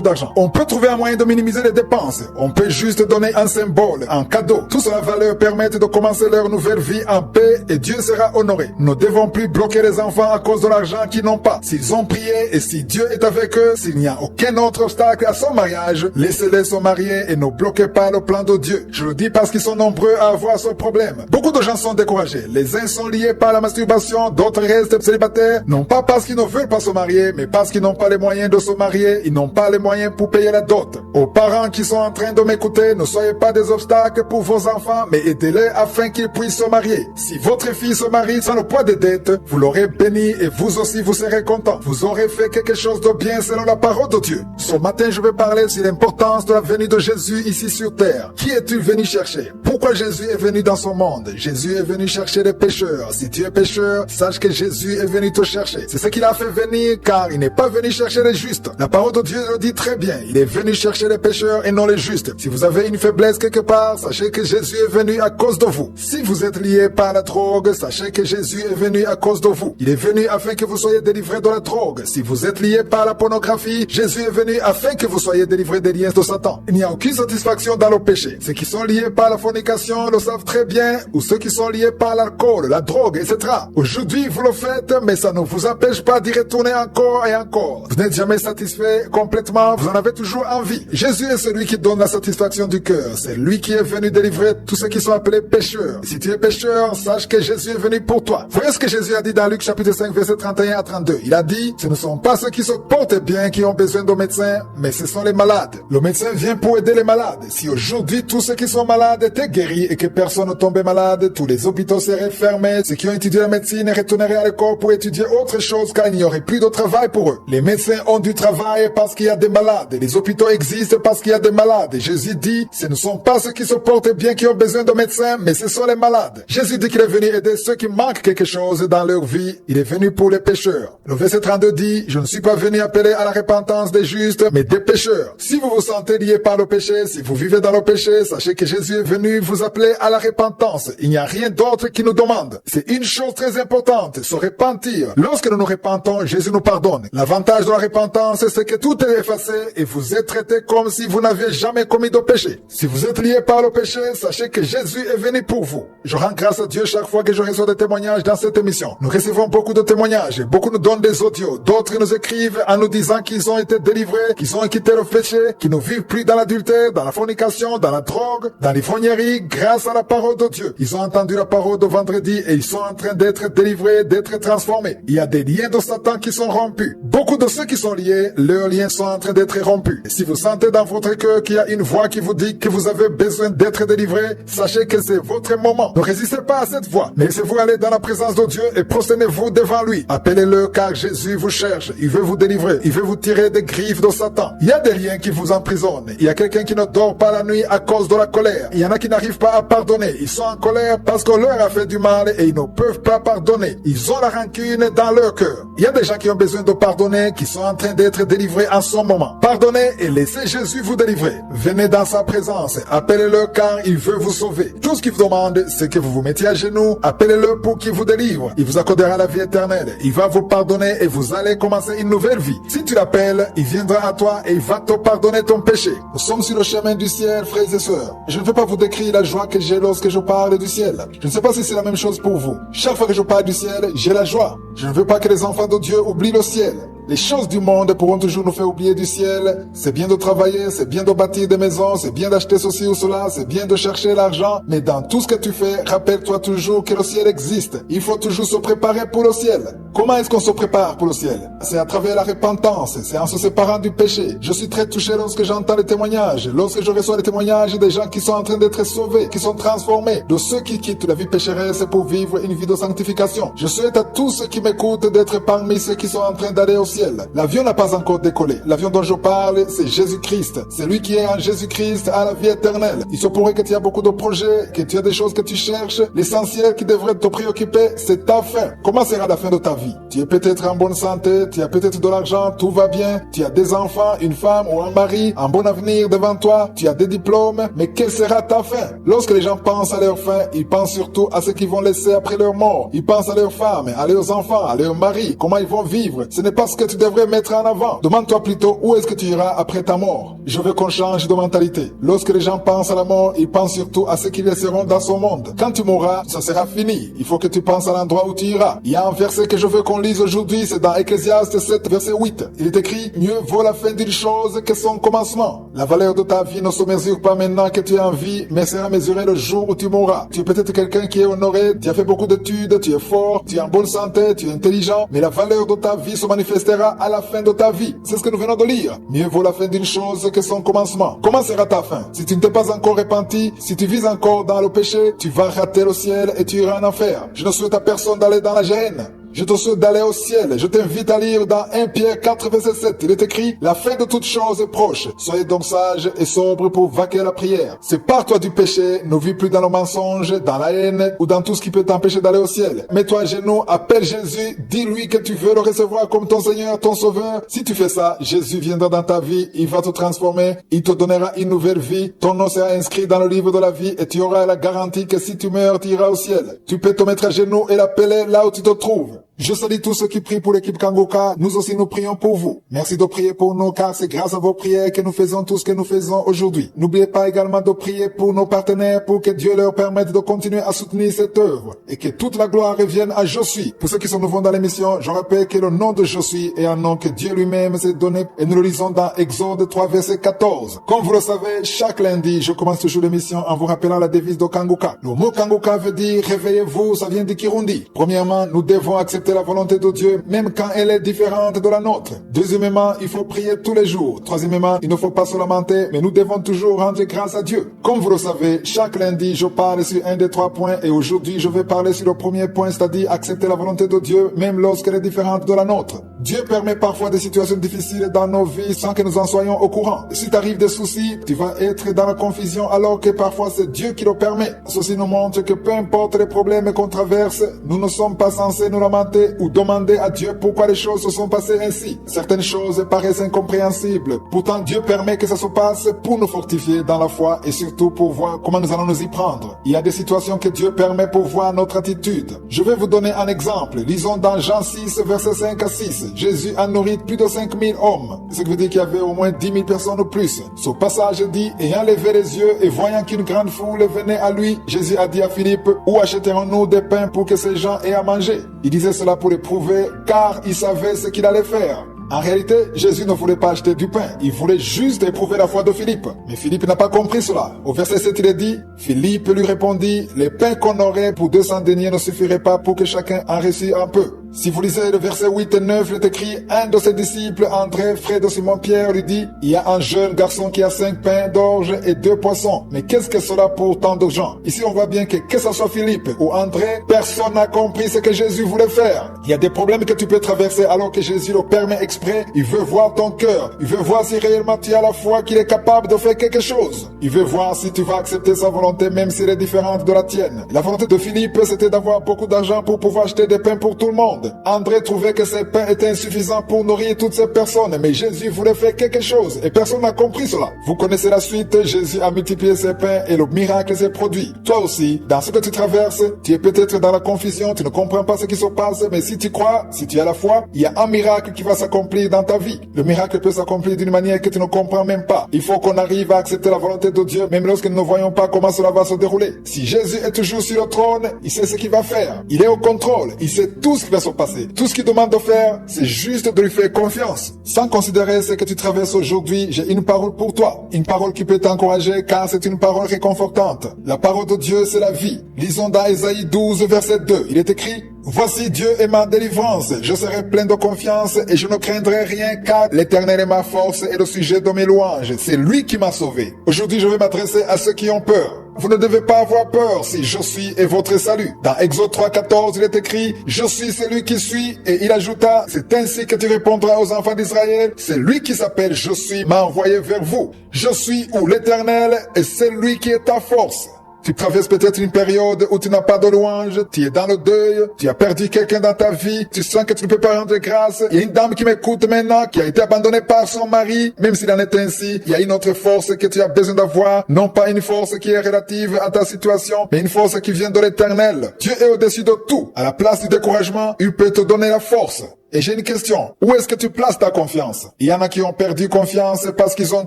d'argent. On peut trouver un moyen de minimiser les dépenses. On peut juste donner un symbole, un cadeau. Tout cela va leur permettre de commencer leur nouvelle vie en paix et Dieu sera honoré. Nous ne devons plus bloquer les enfants à cause de l'argent qu'ils n'ont pas. S'ils ont prié et si Dieu est avec eux, s'il n'y a aucun autre obstacle à son mariage, laissez-les se marier et ne bloquez pas le plan de Dieu. Je le dis parce qu'ils sont nombreux à avoir ce problème. Beaucoup de gens sont découragés. Les uns sont liés par la masturbation, d'autres restent célibataires, non pas parce qu'ils ne veulent pas se marier, mais parce qu'ils n'ont pas les moyens de se marier, ils n'ont pas les moyens pour payer la dot. Aux parents qui sont en train de m'écouter, ne soyez pas des obstacles pour vos enfants, mais aidez-les afin qu'ils puissent se marier. Si votre fille se marie sans le poids des dettes, vous l'aurez béni et vous aussi vous serez content. Vous aurez fait quelque chose de bien selon la parole de Dieu. Ce matin, je vais parler sur l'importance de la venue de Jésus ici sur terre. Qui es-tu venu chercher? Pourquoi Jésus est venu dans son monde? Jésus est venu chercher les pécheurs. Si tu es pécheur, sache que Jésus est venu te chercher. C'est ce qu'il a fait venir car il n'est pas venu chercher les justes. La parole de Dieu le dit très bien. Il est venu chercher les pécheurs et non les justes. Si vous avez une faiblesse quelque part, sachez que Jésus est venu à cause de vous. Si vous êtes lié par la drogue, sachez que Jésus est venu à cause de vous. Il est venu afin que vous soyez délivrés de la drogue. Si vous êtes lié par la pornographie, Jésus est venu afin que vous soyez délivrés des liens de Satan. Il n'y a aucune satisfaction dans le péché. Ceux qui sont liés par la fornication le savent très bien, ou ceux qui sont liés par l'alcool, la drogue, etc. Aujourd'hui, vous le faites, mais ça ne vous empêche pas d'y retourner encore et encore. Vous n'êtes jamais satisfait complètement, vous en avez toujours envie. Jésus est celui qui donne la satisfaction du cœur. C'est lui qui est venu délivrer tous ceux qui sont appelés pécheurs. Si tu es pécheur, sache que Jésus est venu pour toi. Voyez ce que Jésus a dit dans Luc chapitre 5, verset 31 à 32. Il a dit, ce ne sont pas ceux qui se portent bien qui ont besoin de médecins, mais ce sont les malades. Le médecin vient pour aider les malades. Si aujourd'hui tous ceux qui sont malades étaient guéris et que personne ne tombait malade, tous les hôpitaux seraient fermés. Ceux qui ont étudié la médecine retourneraient à l'école pour étudier autre chose car il n'y aurait plus de travail pour eux. Les médecins ont du travail parce qu'il y a des malades. Les hôpitaux existent parce qu'il y a des malades. Et Jésus dit, ce ne sont pas ceux qui se portent bien qui ont besoin de médecins, mais ce sont les malades. Jésus dit qu'il est venu aider ceux qui manquent quelque chose dans leur vie. Il est venu pour les pécheurs. Le verset 32 dit, je ne suis pas venu appeler à la repentance des justes, mais des pécheurs. Si vous vous sentez lié par le péché, si vous vivez dans le péché, sachez que Jésus est venu vous appeler à la repentance. Il n'y a rien d'autre qui nous demande. C'est une chose très importante, se repentir. Lorsque nous nous repentons, Jésus nous pardonne. L'avantage de la repentance, c'est que tout est effacé et vous êtes traité comme si vous n'aviez jamais commis de péché. Si vous êtes lié par le péché, sachez que Jésus est venu pour vous. Je rends grâce à Dieu chaque fois que je reçois des témoignages dans cette émission. Nous recevons beaucoup de témoignages. Beaucoup nous donnent des audios. D'autres nous écrivent en nous disant qu'ils ont été délivrés, qu'ils ont quitté le péché, qu'ils ne vivent plus dans l'adultère, dans la fornication, dans la drogue, dans l'ivrognerie, grâce à la parole de Dieu. Ils ont entendu la parole de vendredi et ils sont en train d'être délivrés, d'être transformés. Il y a des liens de Satan qui sont rompus. Beaucoup de ceux qui sont liés, leurs liens sont en train d'être rompus. Et si vous sentez dans votre cœur qu'il y a une voix qui vous dit que vous avez besoin d'être délivré, sachez que c'est votre moment. Ne résistez pas à cette voix, mais laissez-vous aller dans la présence de Dieu et prosternez-vous devant lui. Appelez-le car Jésus vous cherche. Il veut vous délivrer. Il veut vous tirer des griffes de Satan. Il y a des liens qui vous emprisonnent. Il y a quelqu'un qui ne dort pas la nuit à cause de la colère. Il y en a qui n'arrivent pas à pardonner. Ils sont en colère parce qu'on leur a fait du mal et ils ne peuvent pas pardonner. Ils ont la rancune dans leur cœur. Il y a des gens qui ont besoin de pardonner, qui sont en train d'être délivrés en ce moment. Pardonnez et laissez Jésus vous délivrer. délivrer. Venez dans sa présence, appelez-le car il veut vous sauver. Tout ce qu'il vous demande, c'est que vous vous mettiez à genoux, appelez-le pour qu'il vous délivre. Il vous accordera la vie éternelle. Il va vous pardonner et vous allez commencer une nouvelle vie. Si tu l'appelles, il viendra à toi et il va te pardonner ton péché. Nous sommes sur le chemin du ciel, frères et sœurs. Je ne veux pas vous décrire la joie que j'ai lorsque je parle du ciel. Je ne sais pas si c'est la même chose pour vous. Chaque fois que je parle du ciel, j'ai la joie. Je ne veux pas que les enfants de Dieu oublient le ciel. Les choses du monde pourront toujours nous faire oublier du ciel. C'est bien de travailler, c'est bien de bâtir des maisons, c'est bien d'acheter ceci ou cela, c'est bien de chercher l'argent. Mais dans tout ce que tu fais, rappelle-toi toujours que le ciel existe. Il faut toujours se préparer pour le ciel. Comment est-ce qu'on se prépare pour le ciel? C'est à travers la repentance, c'est en se séparant du péché. Je suis très touché lorsque j'entends les témoignages, lorsque je reçois les témoignages des gens qui sont en train d'être sauvés, qui sont transformés, de ceux qui quittent la vie pécheresse pour vivre une vie de sanctification. Je souhaite à tous ceux qui m'écoutent d'être parmi ceux qui sont en train d'aller au ciel. L'avion n'a pas encore décollé. L'avion dont je parle, c'est Jésus-Christ. C'est lui qui est en Jésus-Christ à la vie éternelle. Il se pourrait que tu aies beaucoup de projets, que tu aies des choses que tu cherches. L'essentiel qui devrait te préoccuper, c'est ta fin. Comment sera la fin de ta vie? Tu es peut-être en bonne santé, tu as peut-être de l'argent, tout va bien, tu as des enfants, une femme ou un mari, un bon avenir devant toi, tu as des diplômes, mais quelle sera ta fin? Lorsque les gens pensent à leur fin, ils pensent surtout à ce qu'ils vont laisser après leur mort. Ils pensent à leurs femmes, à leurs enfants, à leur mari, comment ils vont vivre. Ce n'est pas ce que tu devrais mettre en avant. Demande-toi plutôt où est-ce que tu iras après ta mort. Je veux qu'on change de mentalité. Lorsque les gens pensent à la mort, ils pensent surtout à ce qu'ils laisseront dans son monde. Quand tu mourras, ça sera fini. Il faut que tu penses à l'endroit où tu iras. Il y a un verset que je veux qu'on lise aujourd'hui, c'est dans Ecclésiaste 7, verset 8. Il est écrit, mieux vaut la fin d'une chose que son commencement. La valeur de ta vie ne se mesure pas maintenant que tu es en vie, mais sera mesurée le jour où tu mourras. Tu es peut-être quelqu'un qui est honoré, tu as fait beaucoup d'études, tu es fort, tu es en bonne santé, tu es intelligent, mais la valeur de ta vie se manifestera à la fin de ta vie. C'est ce que nous venons de lire. Mieux vaut la fin d'une chose que son commencement. Comment sera ta fin? Si tu ne t'es pas encore repenti, si tu vis encore dans le péché, tu vas rater le ciel et tu iras en enfer. Je ne souhaite à personne d'aller dans la géhenne. Je te souhaite d'aller au ciel. Je t'invite à lire dans 1 Pierre 4, verset 7. Il est écrit, la fin de toute chose est proche. Soyez donc sages et sobres pour vaquer à la prière. Sépare-toi du péché. Ne vis plus dans le mensonge, dans la haine ou dans tout ce qui peut t'empêcher d'aller au ciel. Mets-toi à genoux, appelle Jésus, dis-lui que tu veux le recevoir comme ton Seigneur, ton Sauveur. Si tu fais ça, Jésus viendra dans ta vie, il va te transformer, il te donnera une nouvelle vie. Ton nom sera inscrit dans le livre de la vie et tu auras la garantie que si tu meurs, tu iras au ciel. Tu peux te mettre à genoux et l'appeler là où tu te trouves. Je salue tous ceux qui prient pour l'équipe Kangoka. Nous aussi, nous prions pour vous. Merci de prier pour nous, car c'est grâce à vos prières que nous faisons tout ce que nous faisons aujourd'hui. N'oubliez pas également de prier pour nos partenaires, pour que Dieu leur permette de continuer à soutenir cette œuvre et que toute la gloire revienne à Je suis. Pour ceux qui sont nouveaux dans l'émission, je rappelle que le nom de Je suis est un nom que Dieu lui-même s'est donné et nous le lisons dans Exode 3, verset 14. Comme vous le savez, chaque lundi, je commence toujours l'émission en vous rappelant la devise de Kangoka. Le mot Kangoka veut dire réveillez-vous, ça vient du Kirundi. Premièrement, nous devons accepter la volonté de Dieu, même quand elle est différente de la nôtre. Deuxièmement, il faut prier tous les jours. Troisièmement, il ne faut pas se lamenter, mais nous devons toujours rendre grâce à Dieu. Comme vous le savez, chaque lundi, je parle sur un des 3 points et aujourd'hui, je vais parler sur le premier point, c'est-à-dire accepter la volonté de Dieu, même lorsqu'elle est différente de la nôtre. Dieu permet parfois des situations difficiles dans nos vies sans que nous en soyons au courant. Si t'arrives des soucis, tu vas être dans la confusion alors que parfois c'est Dieu qui le permet. Ceci nous montre que peu importe les problèmes qu'on traverse, nous ne sommes pas censés nous lamenter ou demander à Dieu pourquoi les choses se sont passées ainsi. Certaines choses paraissent incompréhensibles. Pourtant, Dieu permet que ça se passe pour nous fortifier dans la foi et surtout pour voir comment nous allons nous y prendre. Il y a des situations que Dieu permet pour voir notre attitude. Je vais vous donner un exemple. Lisons dans Jean 6, versets 5 à 6. Jésus a nourri plus de 5000 hommes. Ce qui veut dire qu'il y avait au moins 10 000 personnes ou plus. Ce passage dit, ayant levé les yeux et voyant qu'une grande foule venait à lui, Jésus a dit à Philippe, où achèterons-nous des pains pour que ces gens aient à manger? Il disait cela pour l'éprouver, car il savait ce qu'il allait faire. En réalité, Jésus ne voulait pas acheter du pain. Il voulait juste éprouver la foi de Philippe. Mais Philippe n'a pas compris cela. Au verset 7, il est dit, Philippe lui répondit, les pains qu'on aurait pour 200 deniers ne suffiraient pas pour que chacun en reçût un peu. Si vous lisez le verset 8 et 9, il est écrit, un de ses disciples, André, frère de Simon-Pierre, lui dit, il y a un jeune garçon qui a 5 pains d'orge et 2 poissons. Mais qu'est-ce que cela pour tant de gens? Ici, on voit bien que ce soit Philippe ou André, personne n'a compris ce que Jésus voulait faire. Il y a des problèmes que tu peux traverser alors que Jésus le permet exprès. Il veut voir ton cœur. Il veut voir si réellement tu as la foi qu'il est capable de faire quelque chose. Il veut voir si tu vas accepter sa volonté même si elle est différente de la tienne. La volonté de Philippe, c'était d'avoir beaucoup d'argent pour pouvoir acheter des pains pour tout le monde. monde. André trouvait que ses pains étaient insuffisants pour nourrir toutes ces personnes, mais Jésus voulait faire quelque chose et personne n'a compris cela. Vous connaissez la suite, Jésus a multiplié ses pains et le miracle s'est produit. Toi aussi, dans ce que tu traverses, tu es peut-être dans la confusion, tu ne comprends pas ce qui se passe, mais si tu crois, si tu as la foi, il y a un miracle qui va s'accomplir dans ta vie. Le miracle peut s'accomplir d'une manière que tu ne comprends même pas. Il faut qu'on arrive à accepter la volonté de Dieu, même lorsque nous ne voyons pas comment cela va se dérouler. Si Jésus est toujours sur le trône, il sait ce qu'il va faire. Il est au contrôle, il sait tout ce qui va se passer. Tout ce qu'il demande de faire, c'est juste de lui faire confiance. Sans considérer ce que tu traverses aujourd'hui, j'ai une parole pour toi. Une parole qui peut t'encourager car c'est une parole réconfortante. La parole de Dieu, c'est la vie. Lisons dans Ésaïe 12, verset 2. Il est écrit: Voici Dieu est ma délivrance, je serai plein de confiance et je ne craindrai rien car l'Éternel est ma force et le sujet de mes louanges. C'est lui qui m'a sauvé. Aujourd'hui, je vais m'adresser à ceux qui ont peur. Vous ne devez pas avoir peur si je suis est votre salut. Dans Exode 3,14, il est écrit: Je suis celui qui suis, et il ajouta: C'est ainsi que tu répondras aux enfants d'Israël. C'est lui qui s'appelle Je suis m'a envoyé vers vous. Je suis où l'Éternel et c'est lui qui est ta force. Tu traverses peut-être une période où tu n'as pas de louange, tu es dans le deuil, tu as perdu quelqu'un dans ta vie, tu sens que tu ne peux pas rendre grâce. Il y a une dame qui m'écoute maintenant, qui a été abandonnée par son mari, même s'il en est ainsi, il y a une autre force que tu as besoin d'avoir, non pas une force qui est relative à ta situation, mais une force qui vient de l'Éternel. Dieu est au-dessus de tout. À la place du découragement, il peut te donner la force. Et j'ai une question. Où est-ce que tu places ta confiance? Il y en a qui ont perdu confiance parce qu'ils ont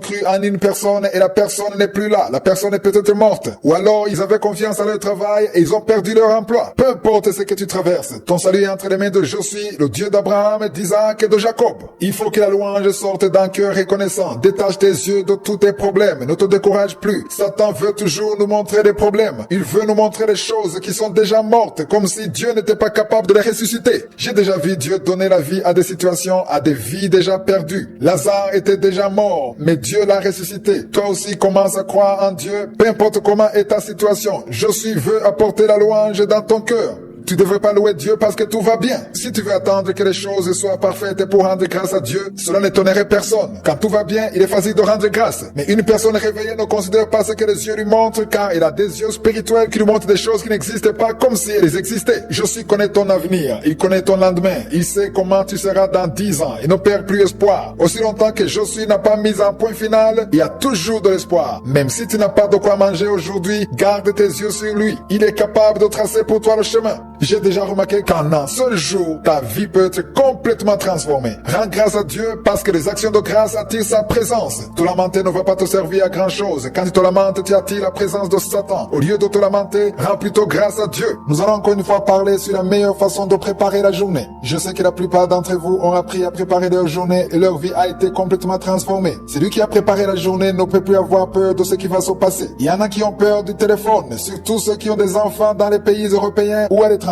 cru en une personne et la personne n'est plus là. La personne est peut-être morte. Ou alors ils avaient confiance à leur travail et ils ont perdu leur emploi. Peu importe ce que tu traverses, ton salut est entre les mains de Je suis, le Dieu d'Abraham, d'Isaac et de Jacob. Il faut que la louange sorte d'un cœur reconnaissant. Détache tes yeux de tous tes problèmes. Ne te décourage plus. Satan veut toujours nous montrer des problèmes. Il veut nous montrer des choses qui sont déjà mortes, comme si Dieu n'était pas capable de les ressusciter. J'ai déjà vu Dieu donner la vie à des situations, à des vies déjà perdues. Lazare était déjà mort, mais Dieu l'a ressuscité. Toi aussi commence à croire en Dieu, peu importe comment est ta situation. Je suis veut apporter la louange dans ton cœur. Tu ne devrais pas louer Dieu parce que tout va bien. Si tu veux attendre que les choses soient parfaites pour rendre grâce à Dieu, cela n'étonnerait personne. Quand tout va bien, il est facile de rendre grâce. Mais une personne réveillée ne considère pas ce que les yeux lui montrent car il a des yeux spirituels qui lui montrent des choses qui n'existent pas comme si elles existaient. Je suis connaît ton avenir. Il connaît ton lendemain. Il sait comment tu seras dans 10 ans. Il ne perd plus espoir. Aussi longtemps que Je suis n'a pas mis un point final, il y a toujours de l'espoir. Même si tu n'as pas de quoi manger aujourd'hui, garde tes yeux sur lui. Il est capable de tracer pour toi le chemin. J'ai déjà remarqué qu'en un seul jour, ta vie peut être complètement transformée. Rends grâce à Dieu parce que les actions de grâce attirent sa présence. Te lamenter ne va pas te servir à grand chose. Quand tu te lamentes, tu attires la présence de Satan. Au lieu de te lamenter, rends plutôt grâce à Dieu. Nous allons encore une fois parler sur la meilleure façon de préparer la journée. Je sais que la plupart d'entre vous ont appris à préparer leur journée et leur vie a été complètement transformée. Celui qui a préparé la journée ne peut plus avoir peur de ce qui va se passer. Il y en a qui ont peur du téléphone, surtout ceux qui ont des enfants dans les pays européens ou à l'étranger.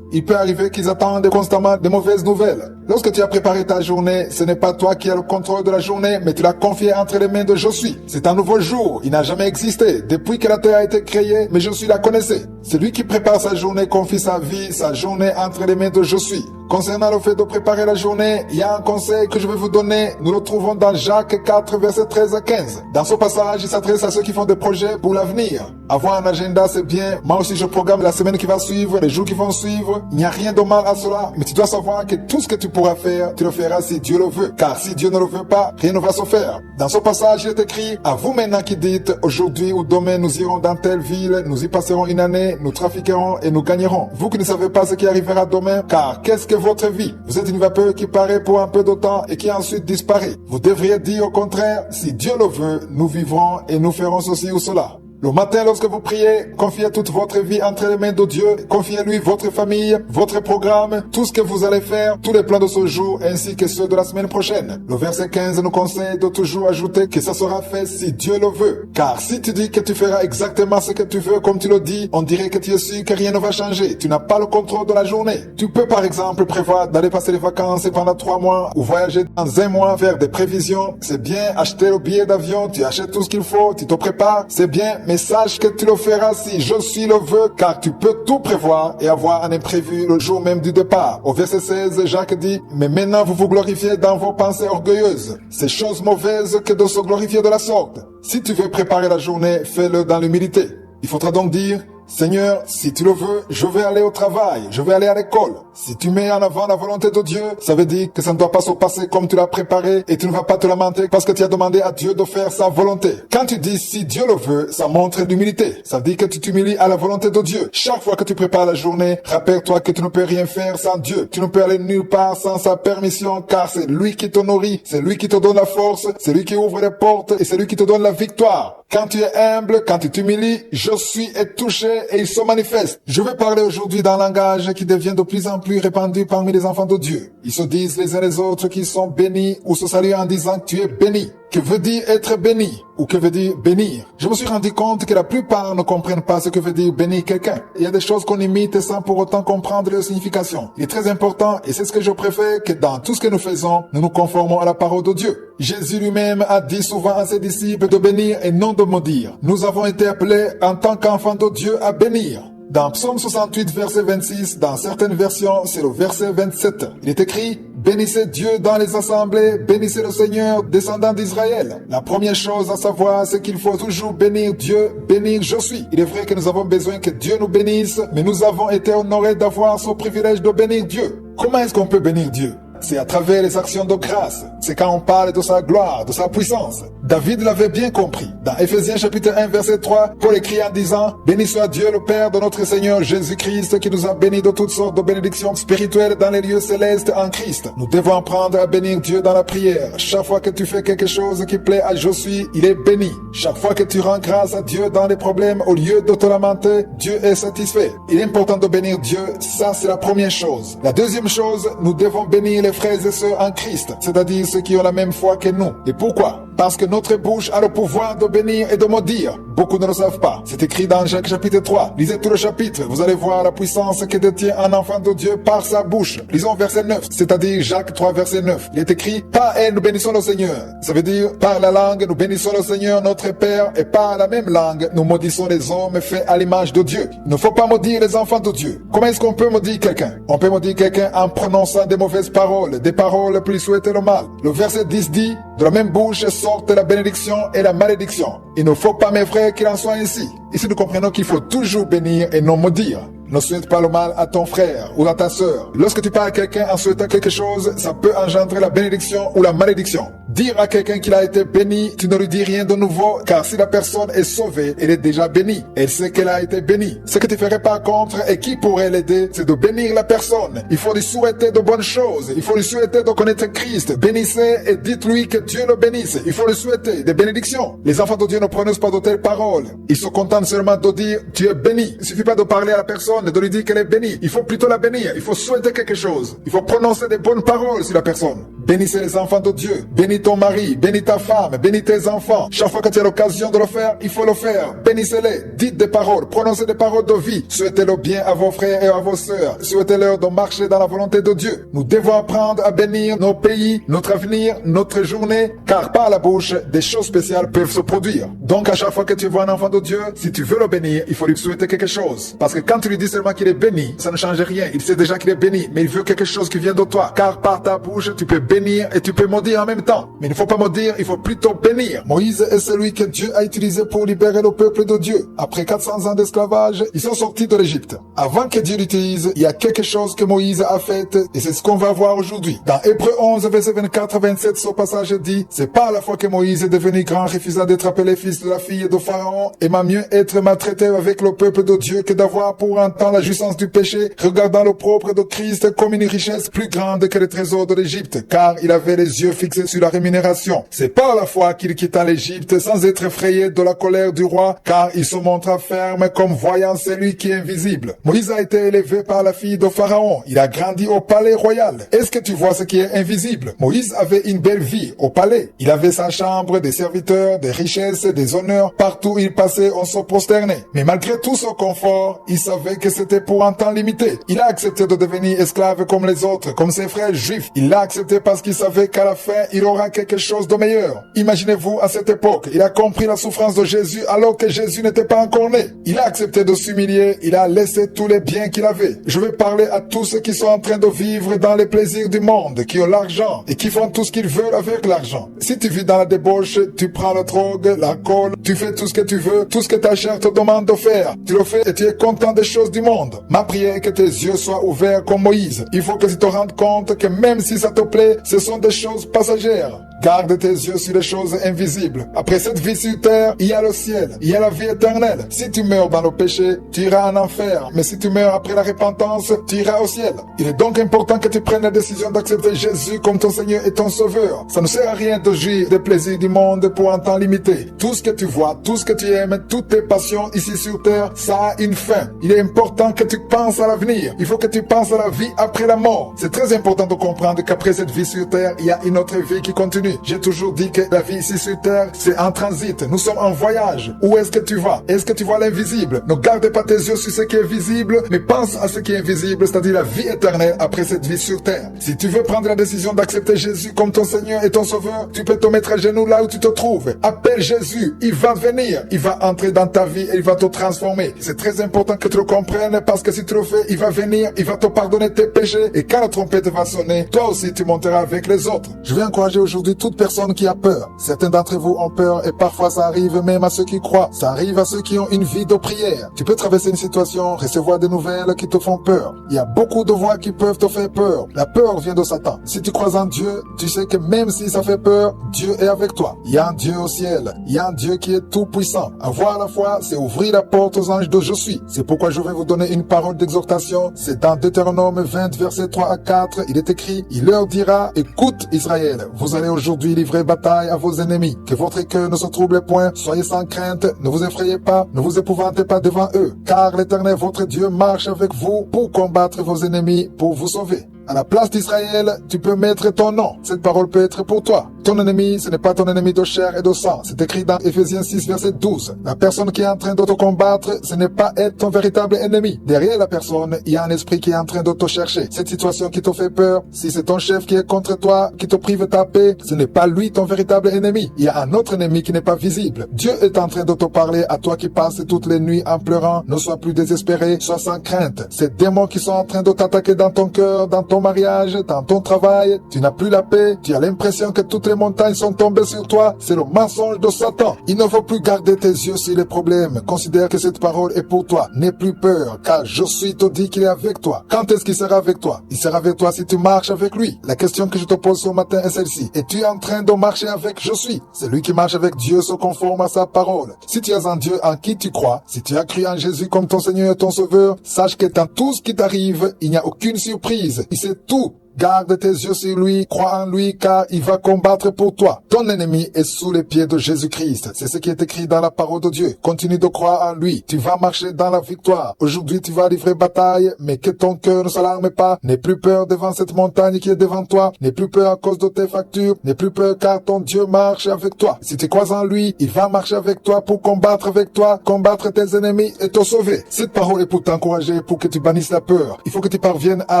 Il peut arriver qu'ils attendent constamment de mauvaises nouvelles. Lorsque tu as préparé ta journée, ce n'est pas toi qui as le contrôle de la journée, mais tu l'as confié entre les mains de Je suis. C'est un nouveau jour, il n'a jamais existé, depuis que la terre a été créée, mais Je suis la connaissait. Celui qui prépare sa journée confie sa vie, sa journée entre les mains de Je suis. Concernant le fait de préparer la journée, il y a un conseil que je vais vous donner. Nous le trouvons dans Jacques 4, verset 13 à 15. Dans ce passage, il s'adresse à ceux qui font des projets pour l'avenir. Avoir un agenda, c'est bien. Moi aussi, je programme la semaine qui va suivre, les jours qui vont suivre. Il n'y a rien de mal à cela. Mais tu dois savoir que tout ce que tu pourras faire, tu le feras si Dieu le veut. Car si Dieu ne le veut pas, rien ne va se faire. Dans ce passage, il est écrit: à vous maintenant qui dites, aujourd'hui ou demain, nous irons dans telle ville, nous y passerons une année, nous trafiquerons et nous gagnerons. Vous qui ne savez pas ce qui arrivera demain, car qu'est-ce que votre vie? Vous êtes une vapeur qui paraît pour un peu de temps et qui ensuite disparaît. Vous devriez dire au contraire, si Dieu le veut, nous vivrons et nous ferons ceci ou cela. Le matin, lorsque vous priez, confiez toute votre vie entre les mains de Dieu. Confiez-lui votre famille, votre programme, tout ce que vous allez faire, tous les plans de ce jour, ainsi que ceux de la semaine prochaine. Le verset 15 nous conseille de toujours ajouter que ça sera fait si Dieu le veut. Car si tu dis que tu feras exactement ce que tu veux comme tu le dis, on dirait que tu es sûr que rien ne va changer. Tu n'as pas le contrôle de la journée. Tu peux par exemple prévoir d'aller passer les vacances pendant 3 mois ou voyager dans 1 mois, faire des prévisions. C'est bien, acheter le billet d'avion, tu achètes tout ce qu'il faut, tu te prépares, c'est bien, mais sache que tu le feras si Je suis le veux, car tu peux tout prévoir et avoir un imprévu le jour même du départ. Au verset 16, Jacques dit: mais maintenant vous vous glorifiez dans vos pensées orgueilleuses. C'est chose mauvaise que de se glorifier de la sorte. Si tu veux préparer la journée, fais-le dans l'humilité. Il faudra donc dire: Seigneur, si tu le veux, je vais aller au travail, je vais aller à l'école. Si tu mets en avant la volonté de Dieu, ça veut dire que ça ne doit pas se passer comme tu l'as préparé et tu ne vas pas te lamenter parce que tu as demandé à Dieu de faire sa volonté. Quand tu dis si Dieu le veut, ça montre l'humilité. Ça veut dire que tu t'humilies à la volonté de Dieu. Chaque fois que tu prépares la journée, rappelle-toi que tu ne peux rien faire sans Dieu. Tu ne peux aller nulle part sans sa permission car c'est lui qui te nourrit, c'est lui qui te donne la force, c'est lui qui ouvre les portes et c'est lui qui te donne la victoire. Quand tu es humble, quand tu t'humilies, je suis touché et il se manifeste. Je vais parler aujourd'hui d'un langage qui devient de plus en plus répandu parmi les enfants de Dieu. Ils se disent les uns les autres qu'ils sont bénis ou se saluent en disant que tu es béni. Que veut dire être béni ou que veut dire bénir? Je me suis rendu compte que la plupart ne comprennent pas ce que veut dire bénir quelqu'un. Il y a des choses qu'on imite sans pour autant comprendre leur signification. Il est très important, et c'est ce que je préfère, que dans tout ce que nous faisons, nous nous conformons à la parole de Dieu. Jésus lui-même a dit souvent à ses disciples de bénir et non de maudire. Nous avons été appelés en tant qu'enfants de Dieu à bénir. Dans Psaume 68, verset 26, dans certaines versions, c'est le verset 27. Il est écrit: bénissez Dieu dans les assemblées, bénissez le Seigneur, descendant d'Israël. La première chose à savoir, c'est qu'il faut toujours bénir Dieu, bénir je suis. Il est vrai que nous avons besoin que Dieu nous bénisse, mais nous avons été honorés d'avoir ce privilège de bénir Dieu. Comment est-ce qu'on peut bénir Dieu? C'est à travers les actions de grâce. C'est quand on parle de sa gloire, de sa puissance. David l'avait bien compris. Dans Ephésiens chapitre 1 verset 3, Paul écrit en disant: béni soit Dieu le Père de notre Seigneur Jésus-Christ qui nous a bénis de toutes sortes de bénédictions spirituelles dans les lieux célestes en Christ. Nous devons apprendre à bénir Dieu dans la prière. Chaque fois que tu fais quelque chose qui plaît à je suis, il est béni. Chaque fois que tu rends grâce à Dieu dans les problèmes, au lieu de te lamenter, Dieu est satisfait. Il est important de bénir Dieu, ça c'est la première chose. La deuxième chose, nous devons bénir les frères et sœurs en Christ, c'est-à-dire ceux qui ont la même foi que nous. Et pourquoi? Parce que notre bouche a le pouvoir de bénir et de maudire. Beaucoup ne le savent pas. C'est écrit dans Jacques chapitre 3. Lisez tout le chapitre. Vous allez voir la puissance que détient un enfant de Dieu par sa bouche. Lisons verset 9, c'est-à-dire Jacques 3 verset 9. Il est écrit: par elle nous bénissons le Seigneur. Ça veut dire par la langue nous bénissons le Seigneur notre Père, et par la même langue nous maudissons les hommes faits à l'image de Dieu. Il ne faut pas maudire les enfants de Dieu. Comment est-ce qu'on peut maudire quelqu'un? On peut maudire quelqu'un en prononçant des mauvaises paroles, des paroles pour lui souhaiter le mal. Le verset 10 dit: de la même bouche sortent la bénédiction et la malédiction. Il ne faut pas, mes frères, qu'il en soit ainsi. Ici, nous comprenons qu'il faut toujours bénir et non maudire. Ne souhaite pas le mal à ton frère ou à ta sœur. Lorsque tu parles à quelqu'un en souhaitant quelque chose, ça peut engendrer la bénédiction ou la malédiction. Dire à quelqu'un qu'il a été béni, tu ne lui dis rien de nouveau, car si la personne est sauvée, elle est déjà bénie. Elle sait qu'elle a été bénie. Ce que tu ferais par contre, et qui pourrait l'aider, c'est de bénir la personne. Il faut lui souhaiter de bonnes choses. Il faut lui souhaiter de connaître Christ. Bénissez et dites-lui que Dieu le bénisse. Il faut lui souhaiter des bénédictions. Les enfants de Dieu ne prononcent pas de telles paroles. Ils se contentent seulement de dire tu es béni. Il suffit pas de parler à la personne, de lui dire qu'elle est bénie. Il faut plutôt la bénir. Il faut souhaiter quelque chose. Il faut prononcer des bonnes paroles sur la personne. Bénissez les enfants de Dieu. Bénis ton mari, bénis ta femme, bénis tes enfants. Chaque fois que tu as l'occasion de le faire, il faut le faire. Bénissez-les. Dites des paroles. Prononcez des paroles de vie. Souhaitez le bien à vos frères et à vos sœurs. Souhaitez-leur de marcher dans la volonté de Dieu. Nous devons apprendre à bénir nos pays, notre avenir, notre journée, car par la bouche, des choses spéciales peuvent se produire. Donc à chaque fois que tu vois un enfant de Dieu, si tu veux le bénir, il faut lui souhaiter quelque chose. Parce que quand tu lui dis seulement qu'il est béni, ça ne change rien. Il sait déjà qu'il est béni, mais il veut quelque chose qui vient de toi. Car par ta bouche, tu peux bénir et tu peux maudire en même temps. Mais il ne faut pas maudire, il faut plutôt bénir. Moïse est celui que Dieu a utilisé pour libérer le peuple de Dieu. Après 400 ans d'esclavage, ils sont sortis de l'Égypte. Avant que Dieu l'utilise, il y a quelque chose que Moïse a fait et c'est ce qu'on va voir aujourd'hui. Dans Hébreux 11, verset 24-27, ce passage dit: c'est par la foi que Moïse est devenu grand, refusant d'être appelé fils de la fille de Pharaon, aimant mieux être maltraité avec le peuple de Dieu que d'avoir pour un temps la jouissance du péché, regardant le propre de Christ comme une richesse plus grande que les trésors de l'Égypte, car il avait les yeux fixés sur la rémunération. C'est par la foi qu'il quitta l'Égypte sans être effrayé de la colère du roi, car il se montra ferme comme voyant celui qui est invisible. Moïse a été élevé par la fille de Pharaon. Il a grandi au palais royal. Est-ce que tu vois ce qui est invisible? Moïse avait une belle vie au palais. Il avait sa chambre, des serviteurs, des richesses, des honneurs. Partout où il passait, on se prosternait. Mais malgré tout ce confort, il savait que c'était pour un temps limité. Il a accepté de devenir esclave comme les autres, comme ses frères juifs. Il l'a accepté parce parce qu'il savait qu'à la fin, il aura quelque chose de meilleur. Imaginez-vous à cette époque, il a compris la souffrance de Jésus alors que Jésus n'était pas encore né. Il a accepté de s'humilier, il a laissé tous les biens qu'il avait. Je vais parler à tous ceux qui sont en train de vivre dans les plaisirs du monde, qui ont l'argent et qui font tout ce qu'ils veulent avec l'argent. Si tu vis dans la débauche, tu prends la drogue, l'alcool, tu fais tout ce que tu veux, tout ce que ta chair te demande de faire. Tu le fais et tu es content des choses du monde. Ma prière est que tes yeux soient ouverts comme Moïse. Il faut que tu te rendes compte que même si ça te plaît, ce sont des choses passagères. Garde tes yeux sur les choses invisibles. Après cette vie sur terre, il y a le ciel, il y a la vie éternelle. Si tu meurs dans le péché, tu iras en enfer. Mais si tu meurs après la repentance, tu iras au ciel. Il est donc important que tu prennes la décision d'accepter Jésus comme ton Seigneur et ton Sauveur. Ça ne sert à rien de jouir des plaisirs du monde pour un temps limité. Tout ce que tu vois, tout ce que tu aimes, toutes tes passions ici sur terre, ça a une fin. Il est important que tu penses à l'avenir. Il faut que tu penses à la vie après la mort. C'est très important de comprendre qu'après cette vie sur terre, il y a une autre vie qui continue. J'ai toujours dit que la vie ici sur terre, c'est en transit. Nous sommes en voyage. Où est-ce que tu vas? Est-ce que tu vois l'invisible? Ne garde pas tes yeux sur ce qui est visible, mais pense à ce qui est invisible, c'est-à-dire la vie éternelle après cette vie sur terre. Si tu veux prendre la décision d'accepter Jésus comme ton Seigneur et ton Sauveur, tu peux te mettre à genoux là où tu te trouves. Appelle Jésus. Il va venir. Il va entrer dans ta vie et il va te transformer. C'est très important que tu le comprennes parce que si tu le fais, il va venir, il va te pardonner tes péchés et quand la trompette va sonner, toi aussi tu monteras avec les autres. Je vais encourager aujourd'hui toute personne qui a peur. Certains d'entre vous ont peur et parfois ça arrive même à ceux qui croient. Ça arrive à ceux qui ont une vie de prière. Tu peux traverser une situation, recevoir des nouvelles qui te font peur. Il y a beaucoup de voix qui peuvent te faire peur. La peur vient de Satan. Si tu crois en Dieu, tu sais que même si ça fait peur, Dieu est avec toi. Il y a un Dieu au ciel. Il y a un Dieu qui est tout puissant. Avoir la foi, c'est ouvrir la porte aux anges de je suis. C'est pourquoi je vais vous donner une parole d'exhortation. C'est dans Deutéronome 20, versets 3 à 4. Il est écrit, il leur dira, écoute Israël, vous allez aujourd'hui livrer bataille à vos ennemis. Que votre cœur ne se trouble point. Soyez sans crainte. Ne vous effrayez pas. Ne vous épouvantez pas devant eux. Car l'Éternel, votre Dieu, marche avec vous pour combattre vos ennemis, pour vous sauver. À la place d'Israël, tu peux mettre ton nom. Cette parole peut être pour toi. Ton ennemi, ce n'est pas ton ennemi de chair et de sang. C'est écrit dans Ephésiens 6, verset 12. La personne qui est en train de te combattre, ce n'est pas être ton véritable ennemi. Derrière la personne, il y a un esprit qui est en train de te chercher. Cette situation qui te fait peur, si c'est ton chef qui est contre toi, qui te prive ta paix, ce n'est pas lui ton véritable ennemi. Il y a un autre ennemi qui n'est pas visible. Dieu est en train de te parler à toi qui passes toutes les nuits en pleurant. Ne sois plus désespéré, sois sans crainte. Ces démons qui sont en train de t'attaquer dans ton cœur, dans ton mariage, dans ton travail, tu n'as plus la paix, tu as l'impression que toutes les montagnes sont tombées sur toi, c'est le mensonge de Satan. Il ne faut plus garder tes yeux sur les problèmes. Considère que cette parole est pour toi. N'aie plus peur, car je suis te dit qu'il est avec toi. Quand est-ce qu'il sera avec toi? Il sera avec toi si tu marches avec lui. La question que je te pose ce matin est celle-ci. Es-tu en train de marcher avec je suis? Celui qui marche avec Dieu se conforme à sa parole. Si tu as un Dieu en qui tu crois, si tu as cru en Jésus comme ton Seigneur et ton Sauveur, sache que dans tout ce qui t'arrive, il n'y a aucune surprise. Il sait tout. Garde tes yeux sur lui, crois en lui, car il va combattre pour toi. Ton ennemi est sous les pieds de Jésus-Christ. C'est ce qui est écrit dans la parole de Dieu. Continue de croire en lui. Tu vas marcher dans la victoire. Aujourd'hui, tu vas livrer bataille, mais que ton cœur ne s'alarme pas. N'aie plus peur devant cette montagne qui est devant toi. N'aie plus peur à cause de tes factures. N'aie plus peur car ton Dieu marche avec toi. Si tu crois en lui, il va marcher avec toi pour combattre avec toi, combattre tes ennemis et te sauver. Cette parole est pour t'encourager, pour que tu bannisses la peur. Il faut que tu parviennes à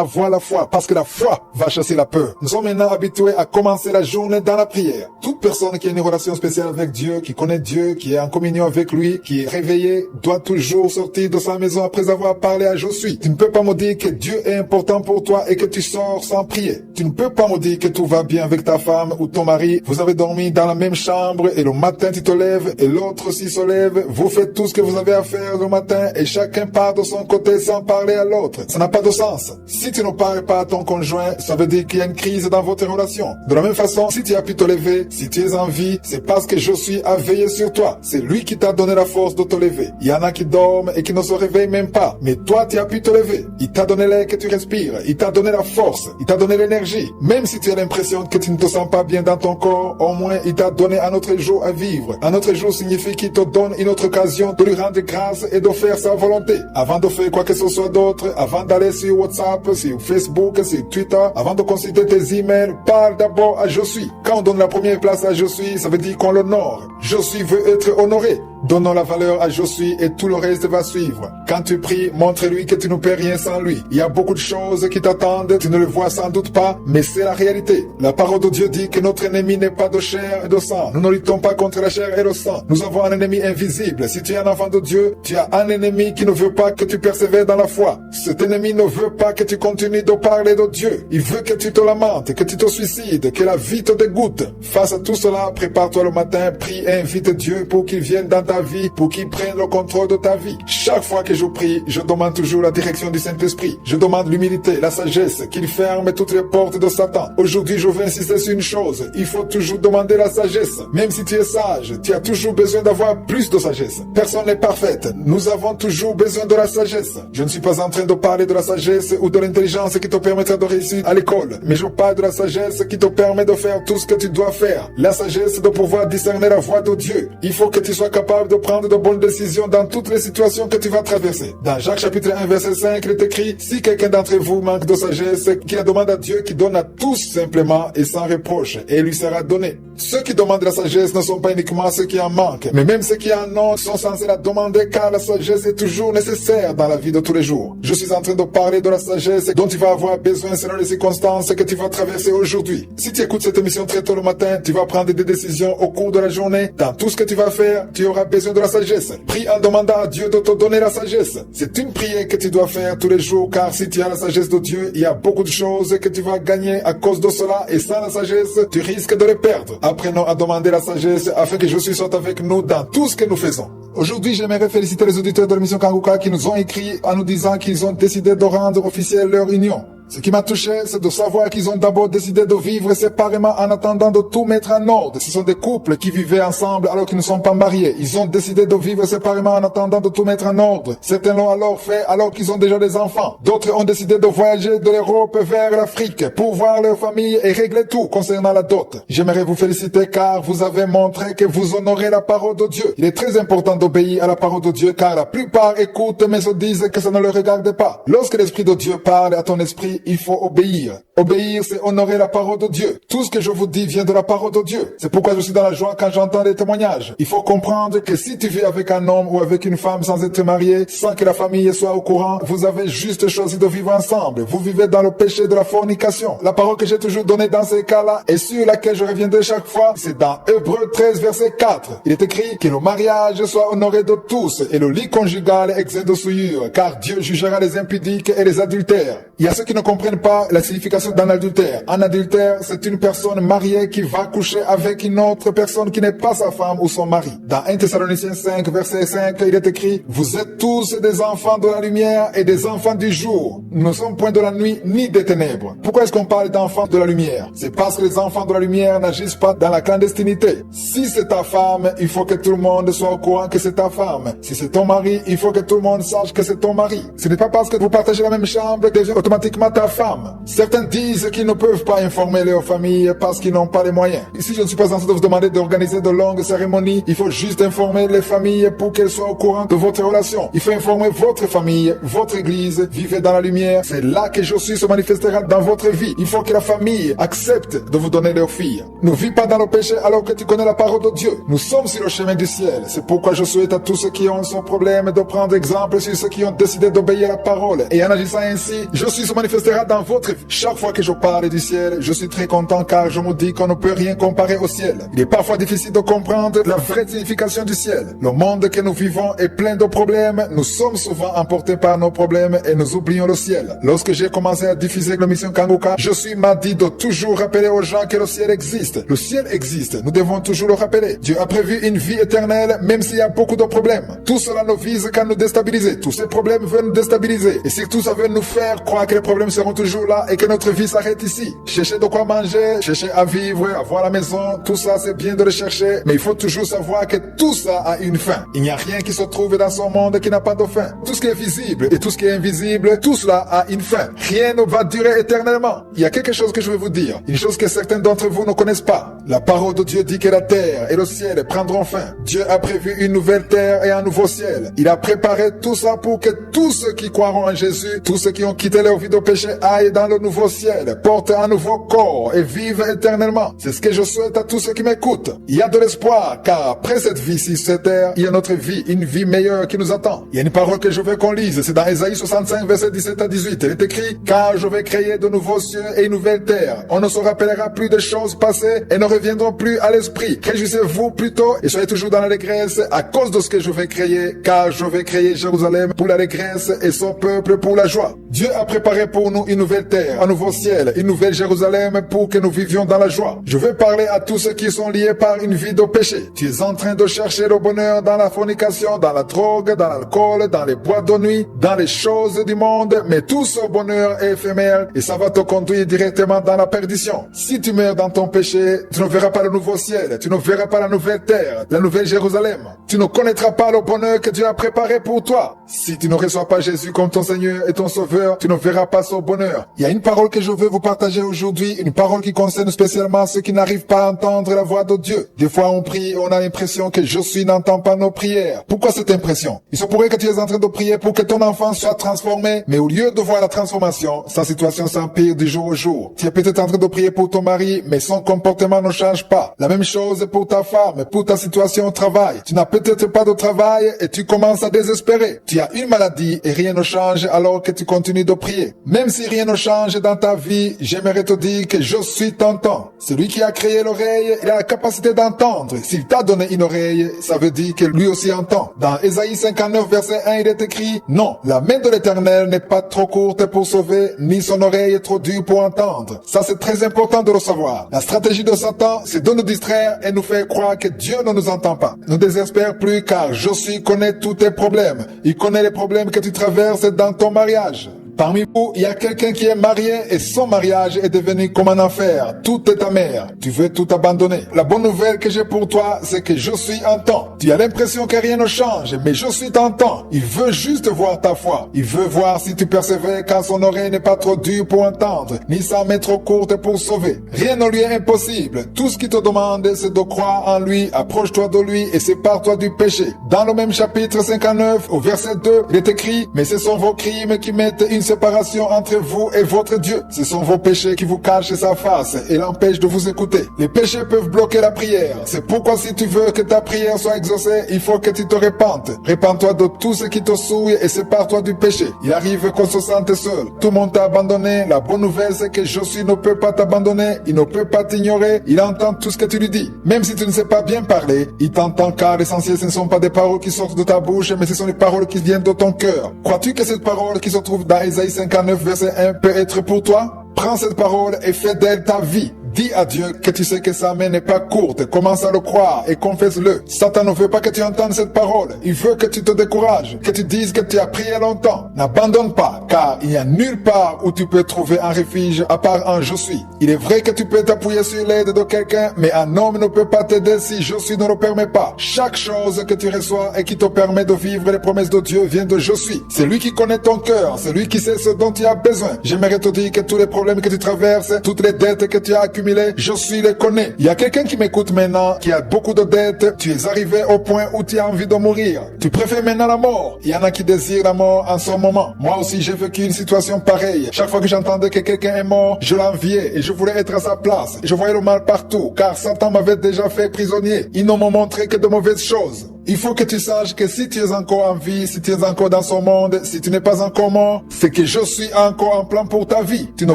avoir la foi, parce que la foi va chasser la peur. Nous sommes maintenant habitués à commencer la journée dans la prière. Toute personne qui a une relation spéciale avec Dieu, qui connaît Dieu, qui est en communion avec lui, qui est réveillé, doit toujours sortir de sa maison après avoir parlé à je suis. Tu ne peux pas me dire que Dieu est important pour toi et que tu sors sans prier. Tu ne peux pas me dire que tout va bien avec ta femme ou ton mari. Vous avez dormi dans la même chambre et le matin tu te lèves et l'autre aussi se lève. Vous faites tout ce que vous avez à faire le matin et chacun part de son côté sans parler à l'autre. Ça n'a pas de sens. Si tu ne parles pas à ton conjoint, ça veut dire qu'il y a une crise dans votre relation. De la même façon, si tu as pu te lever, si tu es en vie, c'est parce que je suis à veiller sur toi. C'est lui qui t'a donné la force de te lever. Il y en a qui dorment et qui ne se réveillent même pas. Mais toi, tu as pu te lever. Il t'a donné l'air que tu respires. Il t'a donné la force. Il t'a donné l'énergie. Même si tu as l'impression que tu ne te sens pas bien dans ton corps, au moins il t'a donné un autre jour à vivre. Un autre jour signifie qu'il te donne une autre occasion de lui rendre grâce et de faire sa volonté. Avant de faire quoi que ce soit d'autre, avant d'aller sur WhatsApp, sur Facebook, sur Twitter, avant de consulter tes emails, parle d'abord à je suis. Quand on donne la première place à je suis, ça veut dire qu'on l'honore. Je suis veut être honoré. Donnons la valeur à Je suis et tout le reste va suivre. Quand tu pries, montre-lui que tu ne peux rien sans lui. Il y a beaucoup de choses qui t'attendent, tu ne le vois sans doute pas, mais c'est la réalité. La parole de Dieu dit que notre ennemi n'est pas de chair et de sang. Nous ne luttons pas contre la chair et le sang. Nous avons un ennemi invisible. Si tu es un enfant de Dieu, tu as un ennemi qui ne veut pas que tu persévères dans la foi. Cet ennemi ne veut pas que tu continues de parler de Dieu. Il veut que tu te lamentes, que tu te suicides, que la vie te dégoûte. Face à tout cela, prépare-toi le matin, prie et invite Dieu pour qu'il vienne dans ta vie, pour qu'il prenne le contrôle de ta vie. Chaque fois que je prie, je demande toujours la direction du Saint-Esprit. Je demande l'humilité, la sagesse, qu'il ferme toutes les portes de Satan. Aujourd'hui, je veux insister sur une chose. Il faut toujours demander la sagesse. Même si tu es sage, tu as toujours besoin d'avoir plus de sagesse. Personne n'est parfaite. Nous avons toujours besoin de la sagesse. Je ne suis pas en train de parler de la sagesse ou de l'intelligence qui te permettra de réussir à l'école, mais je parle de la sagesse qui te permet de faire tout ce que tu dois faire. La sagesse de pouvoir discerner la voix de Dieu. Il faut que tu sois capable de prendre de bonnes décisions dans toutes les situations que tu vas traverser. Dans Jacques chapitre 1 verset 5, il est écrit: si quelqu'un d'entre vous manque de sagesse, qu'il la demande à Dieu qui donne à tous simplement et sans reproche, et il lui sera donné. Ceux qui demandent la sagesse ne sont pas uniquement ceux qui en manquent, mais même ceux qui en ont sont censés la demander, car la sagesse est toujours nécessaire dans la vie de tous les jours. Je suis en train de parler de la sagesse dont tu vas avoir besoin selon les circonstances que tu vas traverser aujourd'hui. Si tu écoutes cette émission très tôt le matin, tu vas prendre des décisions au cours de la journée. Dans tout ce que tu vas faire, tu auras besoin de la sagesse. Prie en demandant à Dieu de te donner la sagesse. C'est une prière que tu dois faire tous les jours, car si tu as la sagesse de Dieu, il y a beaucoup de choses que tu vas gagner à cause de cela, et sans la sagesse, tu risques de les perdre. Apprenons à demander la sagesse afin que Jésus soit avec nous dans tout ce que nous faisons. Aujourd'hui, j'aimerais féliciter les auditeurs de l'émission Kanguka qui nous ont écrit en nous disant qu'ils ont décidé de rendre officielle leur union. Ce qui m'a touché, c'est de savoir qu'ils ont d'abord décidé de vivre séparément en attendant de tout mettre en ordre. Ce sont des couples qui vivaient ensemble alors qu'ils ne sont pas mariés. Ils ont décidé de vivre séparément en attendant de tout mettre en ordre. Certains l'ont alors fait alors qu'ils ont déjà des enfants. D'autres ont décidé de voyager de l'Europe vers l'Afrique pour voir leur famille et régler tout concernant la dot. J'aimerais vous féliciter car vous avez montré que vous honorez la parole de Dieu. Il est très important d'obéir à la parole de Dieu car la plupart écoutent mais se disent que ça ne leur regarde pas. Lorsque l'Esprit de Dieu parle à ton esprit, il faut obéir. Obéir, c'est honorer la parole de Dieu. Tout ce que je vous dis vient de la parole de Dieu. C'est pourquoi je suis dans la joie quand j'entends des témoignages. Il faut comprendre que si tu vis avec un homme ou avec une femme sans être marié, sans que la famille soit au courant, vous avez juste choisi de vivre ensemble. Vous vivez dans le péché de la fornication. La parole que j'ai toujours donnée dans ces cas-là et sur laquelle je reviendrai chaque fois, c'est dans Hébreux 13 verset 4. Il est écrit que le mariage soit honoré de tous et le lit conjugal exempt de souillure, car Dieu jugera les impudiques et les adultères. Il y a ceux qui ne comprennent pas la signification d'un adultère. Un adultère, c'est une personne mariée qui va coucher avec une autre personne qui n'est pas sa femme ou son mari. Dans 1 Thessaloniciens 5, verset 5, il est écrit: vous êtes tous des enfants de la lumière et des enfants du jour. Nous ne sommes point de la nuit ni des ténèbres. Pourquoi est-ce qu'on parle d'enfants de la lumière? C'est parce que les enfants de la lumière n'agissent pas dans la clandestinité. Si c'est ta femme, il faut que tout le monde soit au courant que c'est ta femme. Si c'est ton mari, il faut que tout le monde sache que c'est ton mari. Ce n'est pas parce que vous partagez la même chambre que devient automatiquement ta femme. Certains disent qu'ils ne peuvent pas informer leur famille parce qu'ils n'ont pas les moyens. Ici, je ne suis pas en train de vous demander d'organiser de longues cérémonies. Il faut juste informer les familles pour qu'elles soient au courant de votre relation. Il faut informer votre famille, votre église. Vivez dans la lumière. C'est là que Jésus se manifestera dans votre vie. Il faut que la famille accepte de vous donner leur fille. Ne vis pas dans le péché alors que tu connais la parole de Dieu. Nous sommes sur le chemin du ciel. C'est pourquoi je souhaite à tous ceux qui ont son problème de prendre exemple sur ceux qui ont décidé d'obéir à la parole. Et en agissant ainsi, Jésus se manifestera dans votre vie. Chaque fois que je parle du ciel, je suis très content car je me dis qu'on ne peut rien comparer au ciel. Il est parfois difficile de comprendre la vraie signification du ciel. Le monde que nous vivons est plein de problèmes. Nous sommes souvent emportés par nos problèmes et nous oublions le ciel. Lorsque j'ai commencé à diffuser l'émission Kanguka, je suis m'a dit de toujours rappeler aux gens que le ciel existe. Le ciel existe. Nous devons toujours le rappeler. Dieu a prévu une vie éternelle même s'il y a beaucoup de problèmes. Tout cela ne vise qu'à nous déstabiliser. Tous ces problèmes veulent nous déstabiliser. Et surtout ça veut nous faire croire que les problèmes seront toujours là et que notre vie s'arrête ici. Chercher de quoi manger, chercher à vivre, avoir la maison, tout ça c'est bien de le chercher, mais il faut toujours savoir que tout ça a une fin. Il n'y a rien qui se trouve dans son monde qui n'a pas de fin. Tout ce qui est visible et tout ce qui est invisible, tout cela a une fin. Rien ne va durer éternellement. Il y a quelque chose que je vais vous dire, une chose que certains d'entre vous ne connaissent pas. La parole de Dieu dit que la terre et le ciel prendront fin. Dieu a prévu une nouvelle terre et un nouveau ciel. Il a préparé tout ça pour que tous ceux qui croiront en Jésus, tous ceux qui ont quitté leur vie de péché péché aille dans le nouveau ciel, porte un nouveau corps et vive éternellement. C'est ce que je souhaite à tous ceux qui m'écoutent. Il y a de l'espoir, car après cette vie-ci sur cette terre, il y a notre vie, une vie meilleure qui nous attend. Il y a une parole que je veux qu'on lise, c'est dans Ésaïe 65, verset 17 à 18. Il est écrit, car je vais créer de nouveaux cieux et une nouvelle terre. On ne se rappellera plus des choses passées et ne reviendront plus à l'esprit. Réjouissez-vous plutôt et soyez toujours dans l'allégresse à cause de ce que je vais créer, car je vais créer Jérusalem pour l'allégresse et son peuple pour la joie. Dieu a préparé pour nous une nouvelle terre, un nouveau ciel, une nouvelle Jérusalem pour que nous vivions dans la joie. Je veux parler à tous ceux qui sont liés par une vie de péché. Tu es en train de chercher le bonheur dans la fornication, dans la drogue, dans l'alcool, dans les boîtes de nuit, dans les choses du monde, mais tout ce bonheur est éphémère et ça va te conduire directement dans la perdition. Si tu meurs dans ton péché, tu ne verras pas le nouveau ciel, tu ne verras pas la nouvelle terre, la nouvelle Jérusalem. Tu ne connaîtras pas le bonheur que Dieu a préparé pour toi. Si tu ne reçois pas Jésus comme ton Seigneur et ton Sauveur, tu ne verras pas ce bonheur. Il y a une parole que je veux vous partager aujourd'hui, une parole qui concerne spécialement ceux qui n'arrivent pas à entendre la voix de Dieu. Des fois on prie et on a l'impression que Josué n'entend pas nos prières. Pourquoi cette impression? Il se pourrait que tu es en train de prier pour que ton enfant soit transformé, mais au lieu de voir la transformation, sa situation s'empire du jour au jour. Tu es peut-être en train de prier pour ton mari, mais son comportement ne change pas. La même chose pour ta femme, pour ta situation au travail. Tu n'as peut-être pas de travail et tu commences à désespérer. Tu as une maladie et rien ne change alors que tu continues de prier. Même si rien ne change dans ta vie, j'aimerais te dire que Josué t'entend. Celui qui a créé l'oreille, il a la capacité d'entendre. S'il t'a donné une oreille, ça veut dire que lui aussi entend. Dans Ésaïe 59, verset 1, il est écrit, non, la main de l'Éternel n'est pas trop courte pour sauver, ni son oreille trop dure pour entendre. Ça, c'est très important de le savoir. La stratégie de Satan, c'est de nous distraire et nous faire croire que Dieu ne nous entend pas. Ne désespère plus car Josué connaît tous tes problèmes. Il connaît les problèmes que tu traverses dans ton mariage. Parmi vous, il y a quelqu'un qui est marié et son mariage est devenu comme un enfer. Tout est amer. Tu veux tout abandonner. La bonne nouvelle que j'ai pour toi, c'est que Josué entend. Tu as l'impression que rien ne change, mais Josué t'entend. Il veut juste voir ta foi. Il veut voir si tu persévères car son oreille n'est pas trop dure pour entendre, ni sa main trop courte pour sauver. Rien ne lui est impossible. Tout ce qu'il te demande, c'est de croire en lui, approche-toi de lui et sépare-toi du péché. Dans le même chapitre 59, au verset 2, il est écrit, mais ce sont vos crimes qui mettent une séparation entre vous et votre Dieu. Ce sont vos péchés qui vous cachent sa face et l'empêchent de vous écouter. Les péchés peuvent bloquer la prière. C'est pourquoi si tu veux que ta prière soit exaucée, il faut que tu te repentes. Repends-toi de tout ce qui te souille et sépare-toi du péché. Il arrive qu'on se sente seul. Tout le monde t'a abandonné. La bonne nouvelle, c'est que Josué ne peut pas t'abandonner. Il ne peut pas t'ignorer. Il entend tout ce que tu lui dis. Même si tu ne sais pas bien parler, il t'entend car l'essentiel, ce ne sont pas des paroles qui sortent de ta bouche, mais ce sont des paroles qui viennent de ton cœur. Crois-tu que cette parole qui se trouve dans Ésaïe 59, verset 1 peut être pour toi? Prends cette parole et fais d'elle ta vie. Dis à Dieu que tu sais que sa main n'est pas courte. Commence à le croire et confesse-le. Satan ne veut pas que tu entendes cette parole. Il veut que tu te décourages, que tu dises que tu as prié longtemps. N'abandonne pas, car il n'y a nulle part où tu peux trouver un refuge à part en Josué. Il est vrai que tu peux t'appuyer sur l'aide de quelqu'un, mais un homme ne peut pas t'aider si Josué ne le permet pas. Chaque chose que tu reçois et qui te permet de vivre les promesses de Dieu vient de Josué. C'est lui qui connaît ton cœur, c'est lui qui sait ce dont tu as besoin. J'aimerais te dire que tous les problèmes que tu traverses, toutes les dettes que tu as accumulées, Josué les connaît. Il y a quelqu'un qui m'écoute maintenant, qui a beaucoup de dettes. Tu es arrivé au point où tu as envie de mourir. Tu préfères maintenant la mort. Il y en a qui désirent la mort en ce moment. Moi aussi, j'ai vécu une situation pareille. Chaque fois que j'entendais que quelqu'un est mort, je l'enviais et je voulais être à sa place. Je voyais le mal partout, car Satan m'avait déjà fait prisonnier. Il ne m'a montré que de mauvaises choses. Il faut que tu saches que si tu es encore en vie, si tu es encore dans ce monde, si tu n'es pas encore mort, c'est que je suis encore en plan pour ta vie. Tu ne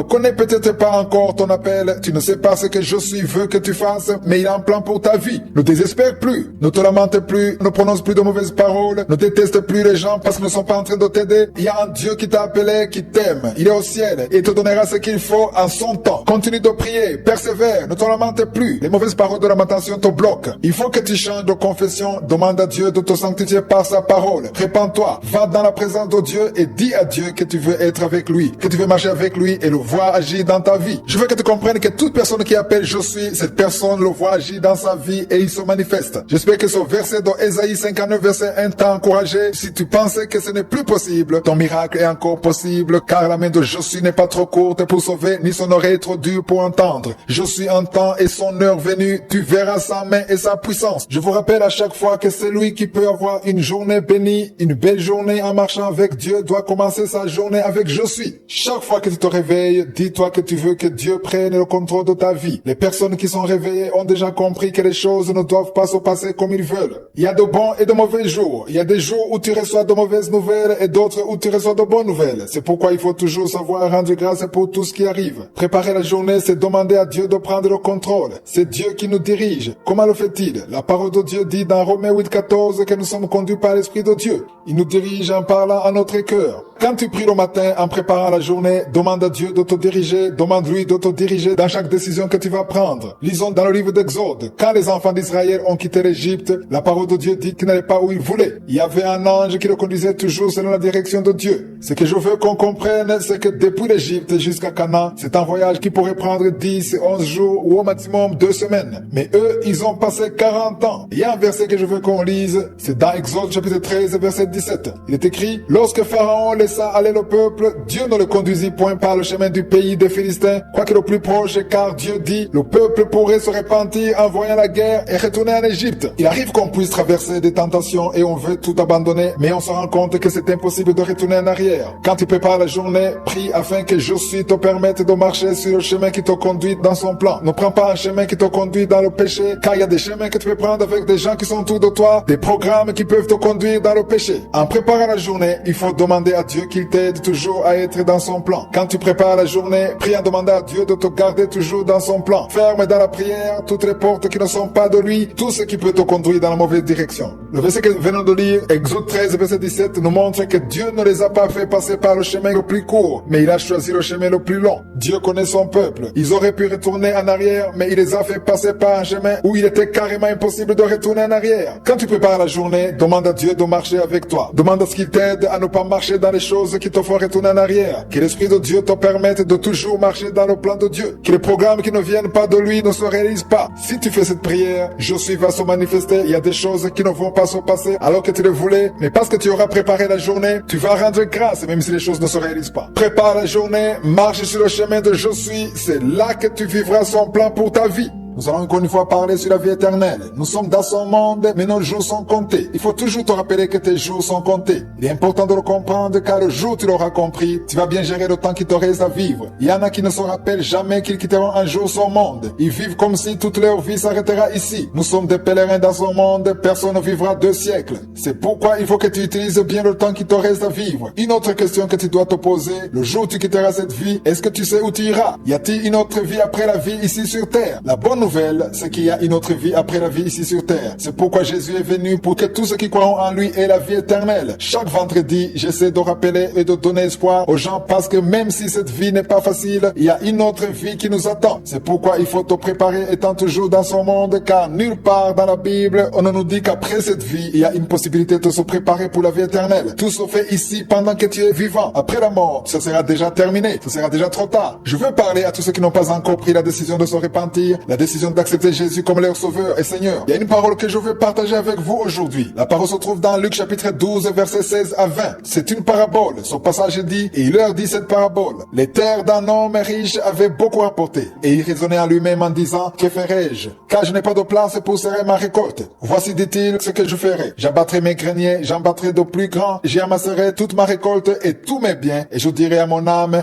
connais peut-être pas encore ton appel, tu ne sais pas ce que je suis veut que tu fasses, mais il a un plan pour ta vie. Ne désespère plus, ne te lamente plus, ne prononce plus de mauvaises paroles, ne déteste plus les gens parce qu'ils ne sont pas en train de t'aider. Il y a un Dieu qui t'a appelé, qui t'aime. Il est au ciel et te donnera ce qu'il faut en son temps. Continue de prier, persévère, ne te lamente plus. Les mauvaises paroles de lamentation te bloquent. Il faut que tu changes de confession, demande à Dieu de te sanctifier par sa parole. Répands-toi, va dans la présence de Dieu et dis à Dieu que tu veux être avec lui, que tu veux marcher avec lui et le voir agir dans ta vie. Je veux que tu comprennes que toute personne qui appelle je suis, cette personne le voit agir dans sa vie et il se manifeste. J'espère que ce verset de Ésaïe 59 verset 1 t'a encouragé. Si tu pensais que ce n'est plus possible, ton miracle est encore possible car la main de Josué n'est pas trop courte pour sauver ni son oreille trop dure pour entendre. Josué entend et son heure venue, tu verras sa main et sa puissance. Je vous rappelle à chaque fois que c'est celui qui peut avoir une journée bénie, une belle journée en marchant avec Dieu, doit commencer sa journée avec je suis. Chaque fois que tu te réveilles, dis-toi que tu veux que Dieu prenne le contrôle de ta vie. Les personnes qui sont réveillées ont déjà compris que les choses ne doivent pas se passer comme ils veulent. Il y a de bons et de mauvais jours. Il y a des jours où tu reçois de mauvaises nouvelles et d'autres où tu reçois de bonnes nouvelles. C'est pourquoi il faut toujours savoir rendre grâce pour tout ce qui arrive. Préparer la journée, c'est demander à Dieu de prendre le contrôle. C'est Dieu qui nous dirige. Comment le fait-il? La parole de Dieu dit dans Romains 8,14 que nous sommes conduits par l'Esprit de Dieu. Il nous dirige en parlant à notre cœur. Quand tu pries le matin en préparant la journée, demande à Dieu de te diriger, demande-lui de te diriger dans chaque décision que tu vas prendre. Lisons dans le livre d'Exode. Quand les enfants d'Israël ont quitté l'Égypte, la parole de Dieu dit qu'ils n'allaient pas où ils voulaient. Il y avait un ange qui le conduisait toujours selon la direction de Dieu. Ce que je veux qu'on comprenne, c'est que depuis l'Égypte jusqu'à Canaan, c'est un voyage qui pourrait prendre 10, 11 jours ou au maximum 2 semaines. Mais eux, ils ont passé 40 ans. Il y a un verset que je veux qu'on lise, c'est dans Exode chapitre 13, verset 17. Il est écrit, « Lorsque Pharaon laissa aller le peuple, Dieu ne le conduisit point par le chemin du pays des Philistins, quoique le plus proche, car Dieu dit, le peuple pourrait se repentir en voyant la guerre et retourner en Égypte. Il arrive qu'on puisse traverser des tentations et on veut tout abandonner, mais on se rend compte que c'est impossible de retourner en arrière. Quand tu prépares la journée, prie afin que je suis te permette de marcher sur le chemin qui te conduit dans son plan. Ne prends pas un chemin qui te conduit dans le péché, car il y a des chemins que tu peux prendre avec des gens qui sont autour de toi, des programmes qui peuvent te conduire dans le péché. En préparant la journée, il faut demander à Dieu qu'il t'aide toujours à être dans son plan. Quand tu prépares la journée, prie en demandant à Dieu de te garder toujours dans son plan. Ferme dans la prière toutes les portes qui ne sont pas de lui, tout ce qui peut te conduire dans la mauvaise direction. Le verset que nous venons de lire, Exode 13, verset 17, nous montre que Dieu ne les a pas fait passer par le chemin le plus court, mais il a choisi le chemin le plus long. Dieu connaît son peuple. Ils auraient pu retourner en arrière, mais il les a fait passer par un chemin où il était carrément impossible de retourner en arrière. Quand tu prépares la journée, demande à Dieu de marcher avec toi. Demande à ce qu'il t'aide à ne pas marcher dans les choses qui te font retourner en arrière. Que l'Esprit de Dieu te permette de toujours marcher dans le plan de Dieu. Que les programmes qui ne viennent pas de lui ne se réalisent pas. Si tu fais cette prière, je suis va se manifester. Il y a des choses qui ne vont pas se passer alors que tu le voulais, mais parce que tu auras préparé la journée, tu vas rendre grâce même si les choses ne se réalisent pas. Prépare la journée, marche sur le chemin de je suis. C'est là que tu vivras son plan pour ta vie. Nous allons encore une fois parler sur la vie éternelle. Nous sommes dans son monde, mais nos jours sont comptés. Il faut toujours te rappeler que tes jours sont comptés. Il est important de le comprendre, car le jour où tu l'auras compris, tu vas bien gérer le temps qui te reste à vivre. Il y en a qui ne se rappellent jamais qu'ils quitteront un jour son monde. Ils vivent comme si toute leur vie s'arrêtera ici. Nous sommes des pèlerins dans son monde, personne ne vivra 2 siècles. C'est pourquoi il faut que tu utilises bien le temps qui te reste à vivre. Une autre question que tu dois te poser, le jour où tu quitteras cette vie, est-ce que tu sais où tu iras? Y a-t-il une autre vie après la vie ici sur terre? La bonne nouvelle, c'est qu'il y a une autre vie après la vie ici sur terre. C'est pourquoi Jésus est venu pour que tous ceux qui croient en lui aient la vie éternelle. Chaque vendredi, j'essaie de rappeler et de donner espoir aux gens parce que même si cette vie n'est pas facile, il y a une autre vie qui nous attend. C'est pourquoi il faut te préparer étant toujours dans son monde, car nulle part dans la Bible, on ne nous dit qu'après cette vie, il y a une possibilité de se préparer pour la vie éternelle. Tout se fait ici pendant que tu es vivant. Après la mort, ce sera déjà terminé. Ce sera déjà trop tard. Je veux parler à tous ceux qui n'ont pas encore pris la décision de se repentir, la décision d'accepter Jésus comme leur sauveur et Seigneur. Il y a une parole que je veux partager avec vous aujourd'hui. La parole se trouve dans Luc chapitre 12 verset 16 à 20. C'est une parabole. Son passage dit, et il leur dit cette parabole. Les terres d'un homme riche avaient beaucoup rapporté. Et il raisonnait en lui-même en disant, que ferai-je? Car je n'ai pas de place pour serrer ma récolte. Voici, dit-il, ce que je ferai. J'abattrai mes greniers, j'en battrai de plus grands, j'y amasserai toute ma récolte et tous mes biens. Et je dirai à mon âme,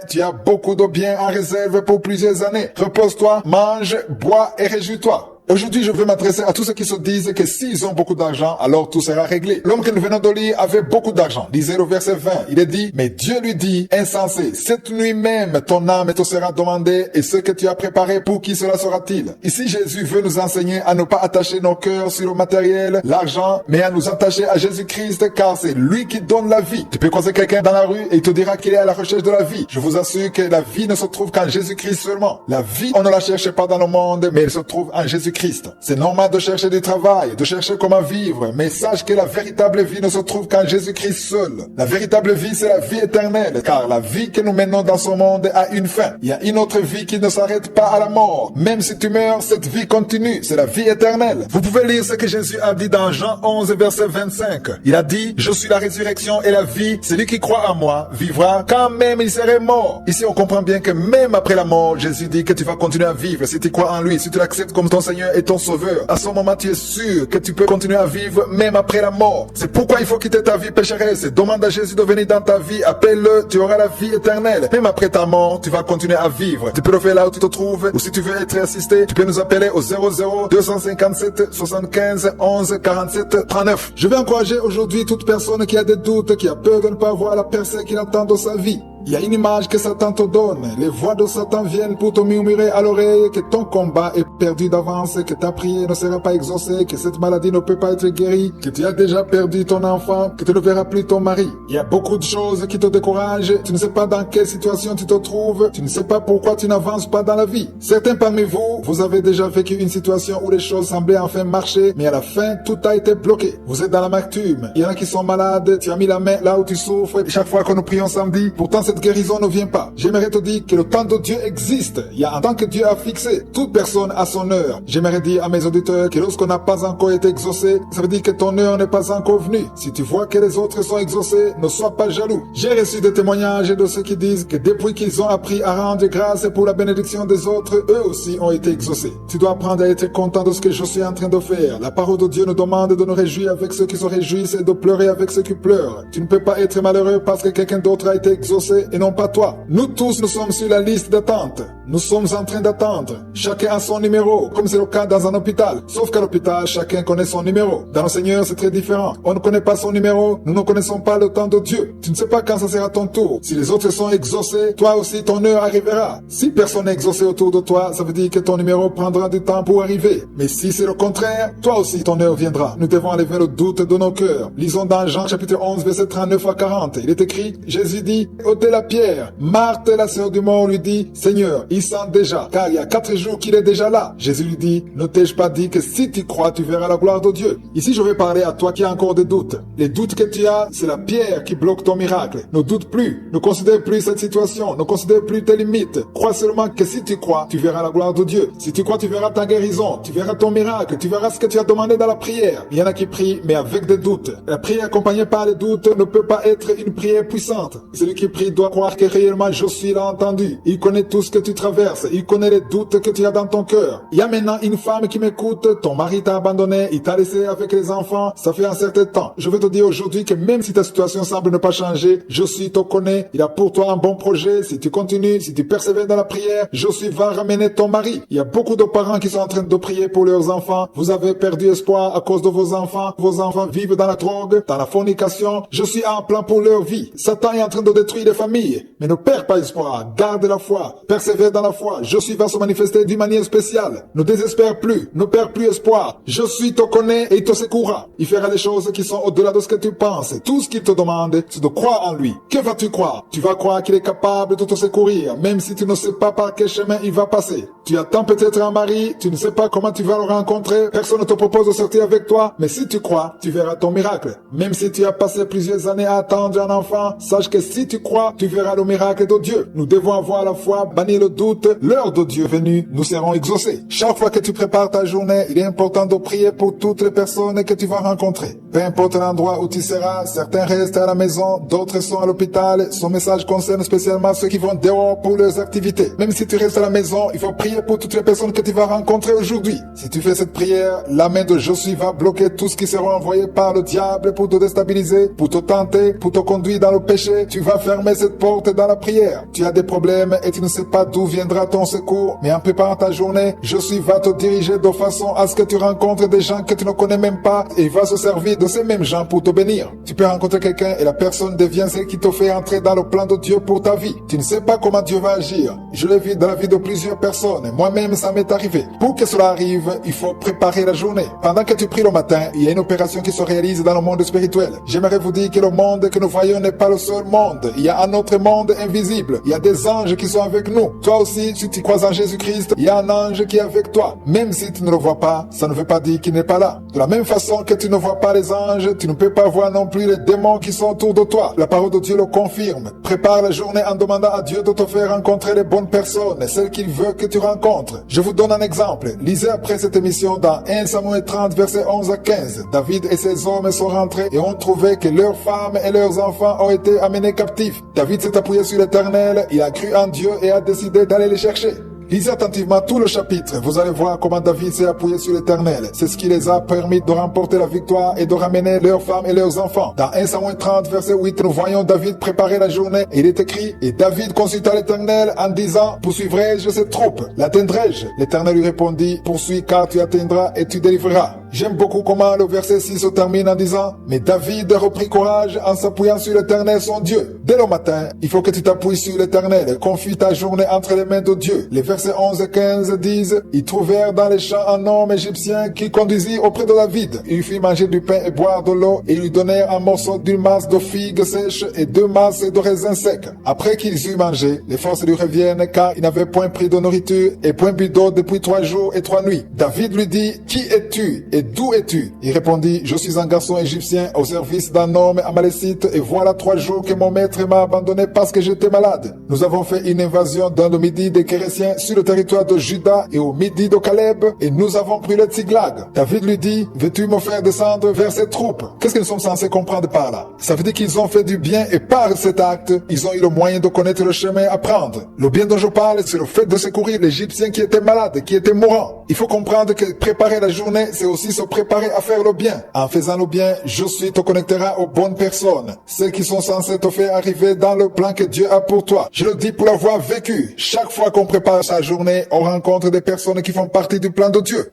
tu as beaucoup de biens en réserve pour plusieurs années. Repose-toi, mange, bois et réjouis-toi. Aujourd'hui, je veux m'adresser à tous ceux qui se disent que s'ils ont beaucoup d'argent, alors tout sera réglé. L'homme que nous venons de lire avait beaucoup d'argent. Lisez le verset 20. Il est dit, mais Dieu lui dit, insensé, cette nuit même, ton âme te sera demandée et ce que tu as préparé, pour qui cela sera-t-il? Ici, Jésus veut nous enseigner à ne pas attacher nos cœurs sur le matériel, l'argent, mais à nous attacher à Jésus-Christ, car c'est lui qui donne la vie. Tu peux croiser quelqu'un dans la rue et il te dira qu'il est à la recherche de la vie. Je vous assure que la vie ne se trouve qu'en Jésus-Christ seulement. La vie, on ne la cherche pas dans le monde, mais elle se trouve en Jésus-Christ. C'est normal de chercher du travail, de chercher comment vivre, mais sache que la véritable vie ne se trouve qu'en Jésus-Christ seul. La véritable vie, c'est la vie éternelle, car la vie que nous menons dans ce monde a une fin. Il y a une autre vie qui ne s'arrête pas à la mort. Même si tu meurs, cette vie continue, c'est la vie éternelle. Vous pouvez lire ce que Jésus a dit dans Jean 11, verset 25. Il a dit, je suis la résurrection et la vie, celui qui croit en moi vivra quand même il serait mort. Ici, on comprend bien que même après la mort, Jésus dit que tu vas continuer à vivre si tu crois en lui, si tu l'acceptes comme ton Seigneur Seigneur est ton sauveur, à ce moment tu es sûr que tu peux continuer à vivre même après la mort. C'est pourquoi il faut quitter ta vie pécheresse. Demande à Jésus de venir dans ta vie, appelle-le, tu auras la vie éternelle. Même après ta mort, tu vas continuer à vivre. Tu peux le faire là où tu te trouves, ou si tu veux être assisté, tu peux nous appeler au 00 257 75 11 47 39. Je vais encourager aujourd'hui toute personne qui a des doutes, qui a peur de ne pas voir la personne qui attend dans sa vie. Il y a une image que Satan te donne. Les voix de Satan viennent pour te murmurer à l'oreille que ton combat est perdu d'avance, que ta prière ne sera pas exaucée, que cette maladie ne peut pas être guérie, que tu as déjà perdu ton enfant, que tu ne verras plus ton mari. Il y a beaucoup de choses qui te découragent. Tu ne sais pas dans quelle situation tu te trouves. Tu ne sais pas pourquoi tu n'avances pas dans la vie. Certains parmi vous, vous avez déjà vécu une situation où les choses semblaient enfin marcher, mais à la fin, tout a été bloqué. Vous êtes dans l'amertume. Il y en a qui sont malades. Tu as mis la main là où tu souffres. Et chaque fois que nous prions samedi, pourtant cette guérison ne vient pas. J'aimerais te dire que le temps de Dieu existe. Il y a un temps que Dieu a fixé. Toute personne a son heure. J'aimerais dire à mes auditeurs que lorsqu'on n'a pas encore été exaucé, ça veut dire que ton heure n'est pas encore venue. Si tu vois que les autres sont exaucés, ne sois pas jaloux. J'ai reçu des témoignages de ceux qui disent que depuis qu'ils ont appris à rendre grâce pour la bénédiction des autres, eux aussi ont été exaucés. Tu dois apprendre à être content de ce que je suis en train de faire. La parole de Dieu nous demande de nous réjouir avec ceux qui se réjouissent et de pleurer avec ceux qui pleurent. Tu ne peux pas être malheureux parce que quelqu'un d'autre a été exaucé et non pas toi. Nous tous, nous sommes sur la liste d'attente. Nous sommes en train d'attendre. Chacun a son numéro, comme c'est le cas dans un hôpital. Sauf qu'à l'hôpital, chacun connaît son numéro. Dans le Seigneur, c'est très différent. On ne connaît pas son numéro, nous ne connaissons pas le temps de Dieu. Tu ne sais pas quand ça sera ton tour. Si les autres sont exaucés, toi aussi ton heure arrivera. Si personne n'est exaucé autour de toi, ça veut dire que ton numéro prendra du temps pour arriver. Mais si c'est le contraire, toi aussi ton heure viendra. Nous devons enlever le doute de nos cœurs. Lisons dans Jean chapitre 11, verset 39 à 40. Il est écrit, Jésus dit, ôtez la pierre. Marthe, la sœur du mort, lui dit, Seigneur, il sent déjà, car il y a 4 jours qu'il est déjà là. Jésus lui dit, ne t'ai-je pas dit que si tu crois, tu verras la gloire de Dieu. Ici, je vais parler à toi qui as encore des doutes. Les doutes que tu as, c'est la pierre qui bloque ton miracle. Ne doute plus. Ne considère plus cette situation. Ne considère plus tes limites. Crois seulement que si tu crois, tu verras la gloire de Dieu. Si tu crois, tu verras ta guérison. Tu verras ton miracle. Tu verras ce que tu as demandé dans la prière. Il y en a qui prient, mais avec des doutes. La prière accompagnée par les doutes ne peut pas être une prière puissante. Celui qui prie doit croire que réellement je suis là entendu. Il connaît tout ce que tu traverses. Il connaît les doutes que tu as dans ton cœur. Il y a maintenant une femme qui m'écoute. Ton mari t'a abandonné. Il t'a laissé avec les enfants. Ça fait un certain temps. Je veux te dire aujourd'hui que même si ta situation semble ne pas changer, je suis te connais. Il a pour toi un bon projet. Si tu continues, si tu persévères dans la prière, je suis va ramener ton mari. Il y a beaucoup de parents qui sont en train de prier pour leurs enfants. Vous avez perdu espoir à cause de vos enfants. Vos enfants vivent dans la drogue, dans la fornication. Je suis en plan pour leur vie. Satan est en train de détruire les familles. Mais ne perds pas espoir. Garde la foi. Persévère dans la foi. Je suis va se manifester d'une manière spéciale. Ne désespère plus. Ne perds plus espoir. Je suis te connais et il te secourra. Il fera des choses qui sont au-delà de ce que tu penses. Tout ce qu'il te demande, c'est de croire en lui. Que vas-tu croire? Tu vas croire qu'il est capable de te secourir, même si tu ne sais pas par quel chemin il va passer. Tu attends peut-être un mari, tu ne sais pas comment tu vas le rencontrer, personne ne te propose de sortir avec toi, mais si tu crois, tu verras ton miracle. Même si tu as passé plusieurs années à attendre un enfant, sache que si tu crois, tu verras le miracle de Dieu. Nous devons avoir la foi, bannir le doute. L'heure de Dieu venue, nous serons exaucés. Chaque fois que tu prépares ta journée, il est important de prier pour toutes les personnes que tu vas rencontrer. Peu importe l'endroit où tu seras, certains restent à la maison, d'autres sont à l'hôpital. Son message concerne spécialement ceux qui vont dehors pour leurs activités. Même si tu restes à la maison, il faut prier pour toutes les personnes que tu vas rencontrer aujourd'hui. Si tu fais cette prière, la main de Josué va bloquer tout ce qui sera envoyé par le diable pour te déstabiliser, pour te tenter, pour te conduire dans le péché. Tu vas fermer cette porte dans la prière. Tu as des problèmes et tu ne sais pas d'où viendra ton secours, mais en préparant ta journée, Josué va te diriger de façon à ce que tu rencontres des gens que tu ne connais même pas et il va se servir de ces mêmes gens pour te bénir. Tu peux rencontrer quelqu'un et la personne devient celle qui te fait entrer dans le plan de Dieu pour ta vie. Tu ne sais pas comment Dieu va agir. Je l'ai vu dans la vie de plusieurs personnes. Moi-même, ça m'est arrivé. Pour que cela arrive, il faut préparer la journée. Pendant que tu pries le matin, il y a une opération qui se réalise dans le monde spirituel. J'aimerais vous dire que le monde que nous voyons n'est pas le seul monde. Il y a un autre monde invisible. Il y a des anges qui sont avec nous. Toi aussi, si tu crois en Jésus-Christ, il y a un ange qui est avec toi. Même si tu ne le vois pas, ça ne veut pas dire qu'il n'est pas là. De la même façon que tu ne vois pas les anges, tu ne peux pas voir non plus les démons qui sont autour de toi. La parole de Dieu le confirme. Prépare la journée en demandant à Dieu de te faire rencontrer les bonnes personnes, celles qu'il veut que tu rencontres. Je vous donne un exemple. Lisez après cette émission dans 1 Samuel 30, versets 11 à 15. David et ses hommes sont rentrés et ont trouvé que leurs femmes et leurs enfants ont été amenés captifs. David s'est appuyé sur l'Éternel, il a cru en Dieu et a décidé d'aller les chercher. Lisez attentivement tout le chapitre. Vous allez voir comment David s'est appuyé sur l'Éternel. C'est ce qui les a permis de remporter la victoire et de ramener leurs femmes et leurs enfants. Dans 1 Samuel 30, verset 8, nous voyons David préparer la journée. Il est écrit, et David consulta l'Éternel en disant, poursuivrai-je cette troupe? L'atteindrai-je? L'Éternel lui répondit, poursuis car tu atteindras et tu délivreras. J'aime beaucoup comment le verset 6 se termine en disant, mais David reprit courage en s'appuyant sur l'Éternel son Dieu. Dès le matin, il faut que tu t'appuies sur l'Éternel. Confie ta journée entre les mains de Dieu. Les versets 11 et 15 disent, ils trouvèrent dans les champs un homme égyptien qui conduisit auprès de David. Il lui fit manger du pain et boire de l'eau et lui donnèrent un morceau d'une masse de figues sèches et 2 masses de raisins secs. Après qu'ils eurent mangé, les forces lui reviennent car il n'avait point pris de nourriture et point bu d'eau depuis 3 jours et 3 nuits. David lui dit, qui es-tu et d'où es-tu? Il répondit, je suis un garçon égyptien au service d'un homme amalécite et voilà 3 jours que mon maître m'a abandonné parce que j'étais malade. Nous avons fait une invasion dans le midi des Kérésiens sur le territoire de Juda et au midi de Caleb et nous avons brûlé Tziklag. David lui dit, veux-tu me faire descendre vers ces troupes? Qu'est-ce que nous sommes censés comprendre par là? Ça veut dire qu'ils ont fait du bien et par cet acte, ils ont eu le moyen de connaître le chemin à prendre. Le bien dont je parle, c'est le fait de secourir l'Égyptien qui était malade, qui était mourant. Il faut comprendre que préparer la journée, c'est aussi se préparer à faire le bien. En faisant le bien, te connectera aux bonnes personnes, celles qui sont censées te faire arriver dans le plan que Dieu a pour toi. Je le dis pour l'avoir vécu. Chaque fois qu'on prépare sa journée, on rencontre des personnes qui font partie du plan de Dieu.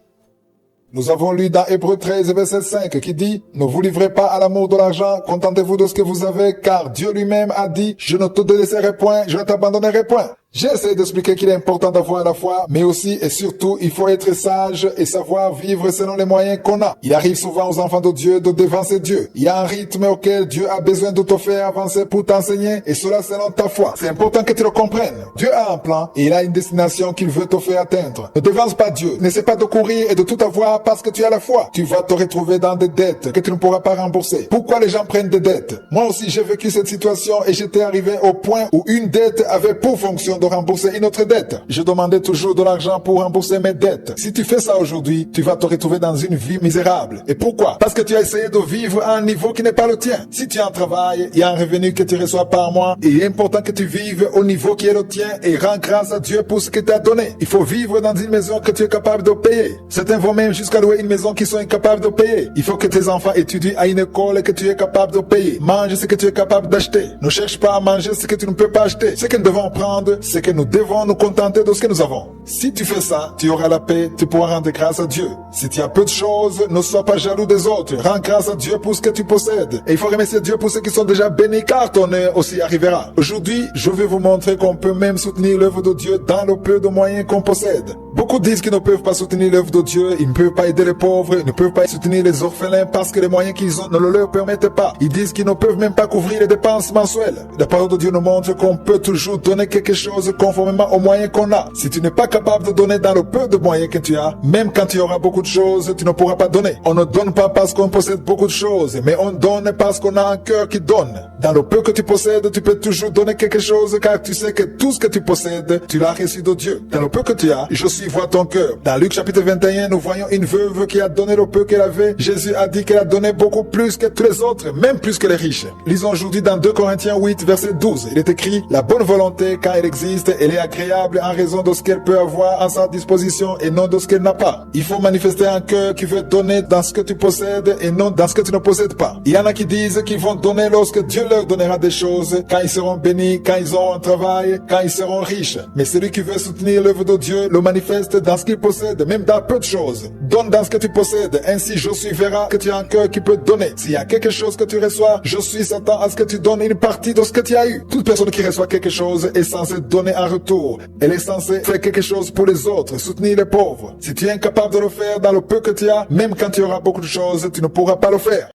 Nous avons lu dans Hébreux 13, verset 5, qui dit, ne vous livrez pas à l'amour de l'argent, contentez-vous de ce que vous avez, car Dieu lui-même a dit, je ne te délaisserai point, je ne t'abandonnerai point. J'ai essayé d'expliquer qu'il est important d'avoir la foi, mais aussi et surtout, il faut être sage et savoir vivre selon les moyens qu'on a. Il arrive souvent aux enfants de Dieu de devancer Dieu. Il y a un rythme auquel Dieu a besoin de te faire avancer pour t'enseigner, et cela selon ta foi. C'est important que tu le comprennes. Dieu a un plan, et il a une destination qu'il veut te faire atteindre. Ne devance pas Dieu. N'essaie pas de courir et de tout avoir parce que tu as la foi. Tu vas te retrouver dans des dettes que tu ne pourras pas rembourser. Pourquoi les gens prennent des dettes? Moi aussi, j'ai vécu cette situation et j'étais arrivé au point où une dette avait pour fonction de rembourser une autre dette. Je demandais toujours de l'argent pour rembourser mes dettes. Si tu fais ça aujourd'hui, tu vas te retrouver dans une vie misérable. Et pourquoi? Parce que tu as essayé de vivre à un niveau qui n'est pas le tien. Si tu as un travail, il y a un revenu que tu reçois par mois, et il est important que tu vives au niveau qui est le tien et rends grâce à Dieu pour ce qu'il t'a donné. Il faut vivre dans une maison que tu es capable de payer. Certains vont même jusqu'à louer une maison qu'ils sont incapables de payer. Il faut que tes enfants étudient à une école que tu es capable de payer. Mange ce que tu es capable d'acheter. Ne cherche pas à manger ce que tu ne peux pas acheter. Ce que nous devons prendre, c'est que nous devons nous contenter de ce que nous avons. Si tu fais ça, tu auras la paix, tu pourras rendre grâce à Dieu. Si tu as peu de choses, ne sois pas jaloux des autres. Rends grâce à Dieu pour ce que tu possèdes. Et il faut remercier Dieu pour ceux qui sont déjà bénis, car ton heure aussi arrivera. Aujourd'hui, je vais vous montrer qu'on peut même soutenir l'œuvre de Dieu dans le peu de moyens qu'on possède. Beaucoup disent qu'ils ne peuvent pas soutenir l'œuvre de Dieu, ils ne peuvent pas aider les pauvres, ils ne peuvent pas soutenir les orphelins parce que les moyens qu'ils ont ne le leur permettent pas. Ils disent qu'ils ne peuvent même pas couvrir les dépenses mensuelles. La parole de Dieu nous montre qu'on peut toujours donner quelque chose conformément aux moyens qu'on a. Si tu n'es pas capable de donner dans le peu de moyens que tu as, même quand tu auras beaucoup de choses, tu ne pourras pas donner. On ne donne pas parce qu'on possède beaucoup de choses, mais on donne parce qu'on a un cœur qui donne. Dans le peu que tu possèdes, tu peux toujours donner quelque chose car tu sais que tout ce que tu possèdes, tu l'as reçu de Dieu. Dans le peu que tu as, vois ton cœur. Dans Luc chapitre 21, nous voyons une veuve qui a donné le peu qu'elle avait. Jésus a dit qu'elle a donné beaucoup plus que tous les autres, même plus que les riches. Lisons aujourd'hui dans 2 Corinthiens 8, verset 12. Il est écrit, la bonne volonté, quand elle existe, elle est agréable en raison de ce qu'elle peut avoir en sa disposition et non de ce qu'elle n'a pas. Il faut manifester un cœur qui veut donner dans ce que tu possèdes et non dans ce que tu ne possèdes pas. Il y en a qui disent qu'ils vont donner lorsque Dieu leur donnera des choses, quand ils seront bénis, quand ils auront un travail, quand ils seront riches. Mais celui qui veut soutenir l'œuvre de Dieu le manifeste dans ce qu'il possède, même dans peu de choses. Donne dans ce que tu possèdes, ainsi Josué verra que tu as un cœur qui peut donner. S'il y a quelque chose que tu reçois, Josué s'attend à ce que tu donnes une partie de ce que tu as eu. Toute personne qui reçoit quelque chose est censée donner en retour. Elle est censée faire quelque chose pour les autres, soutenir les pauvres. Si tu es incapable de le faire dans le peu que tu as, même quand tu auras beaucoup de choses, tu ne pourras pas le faire.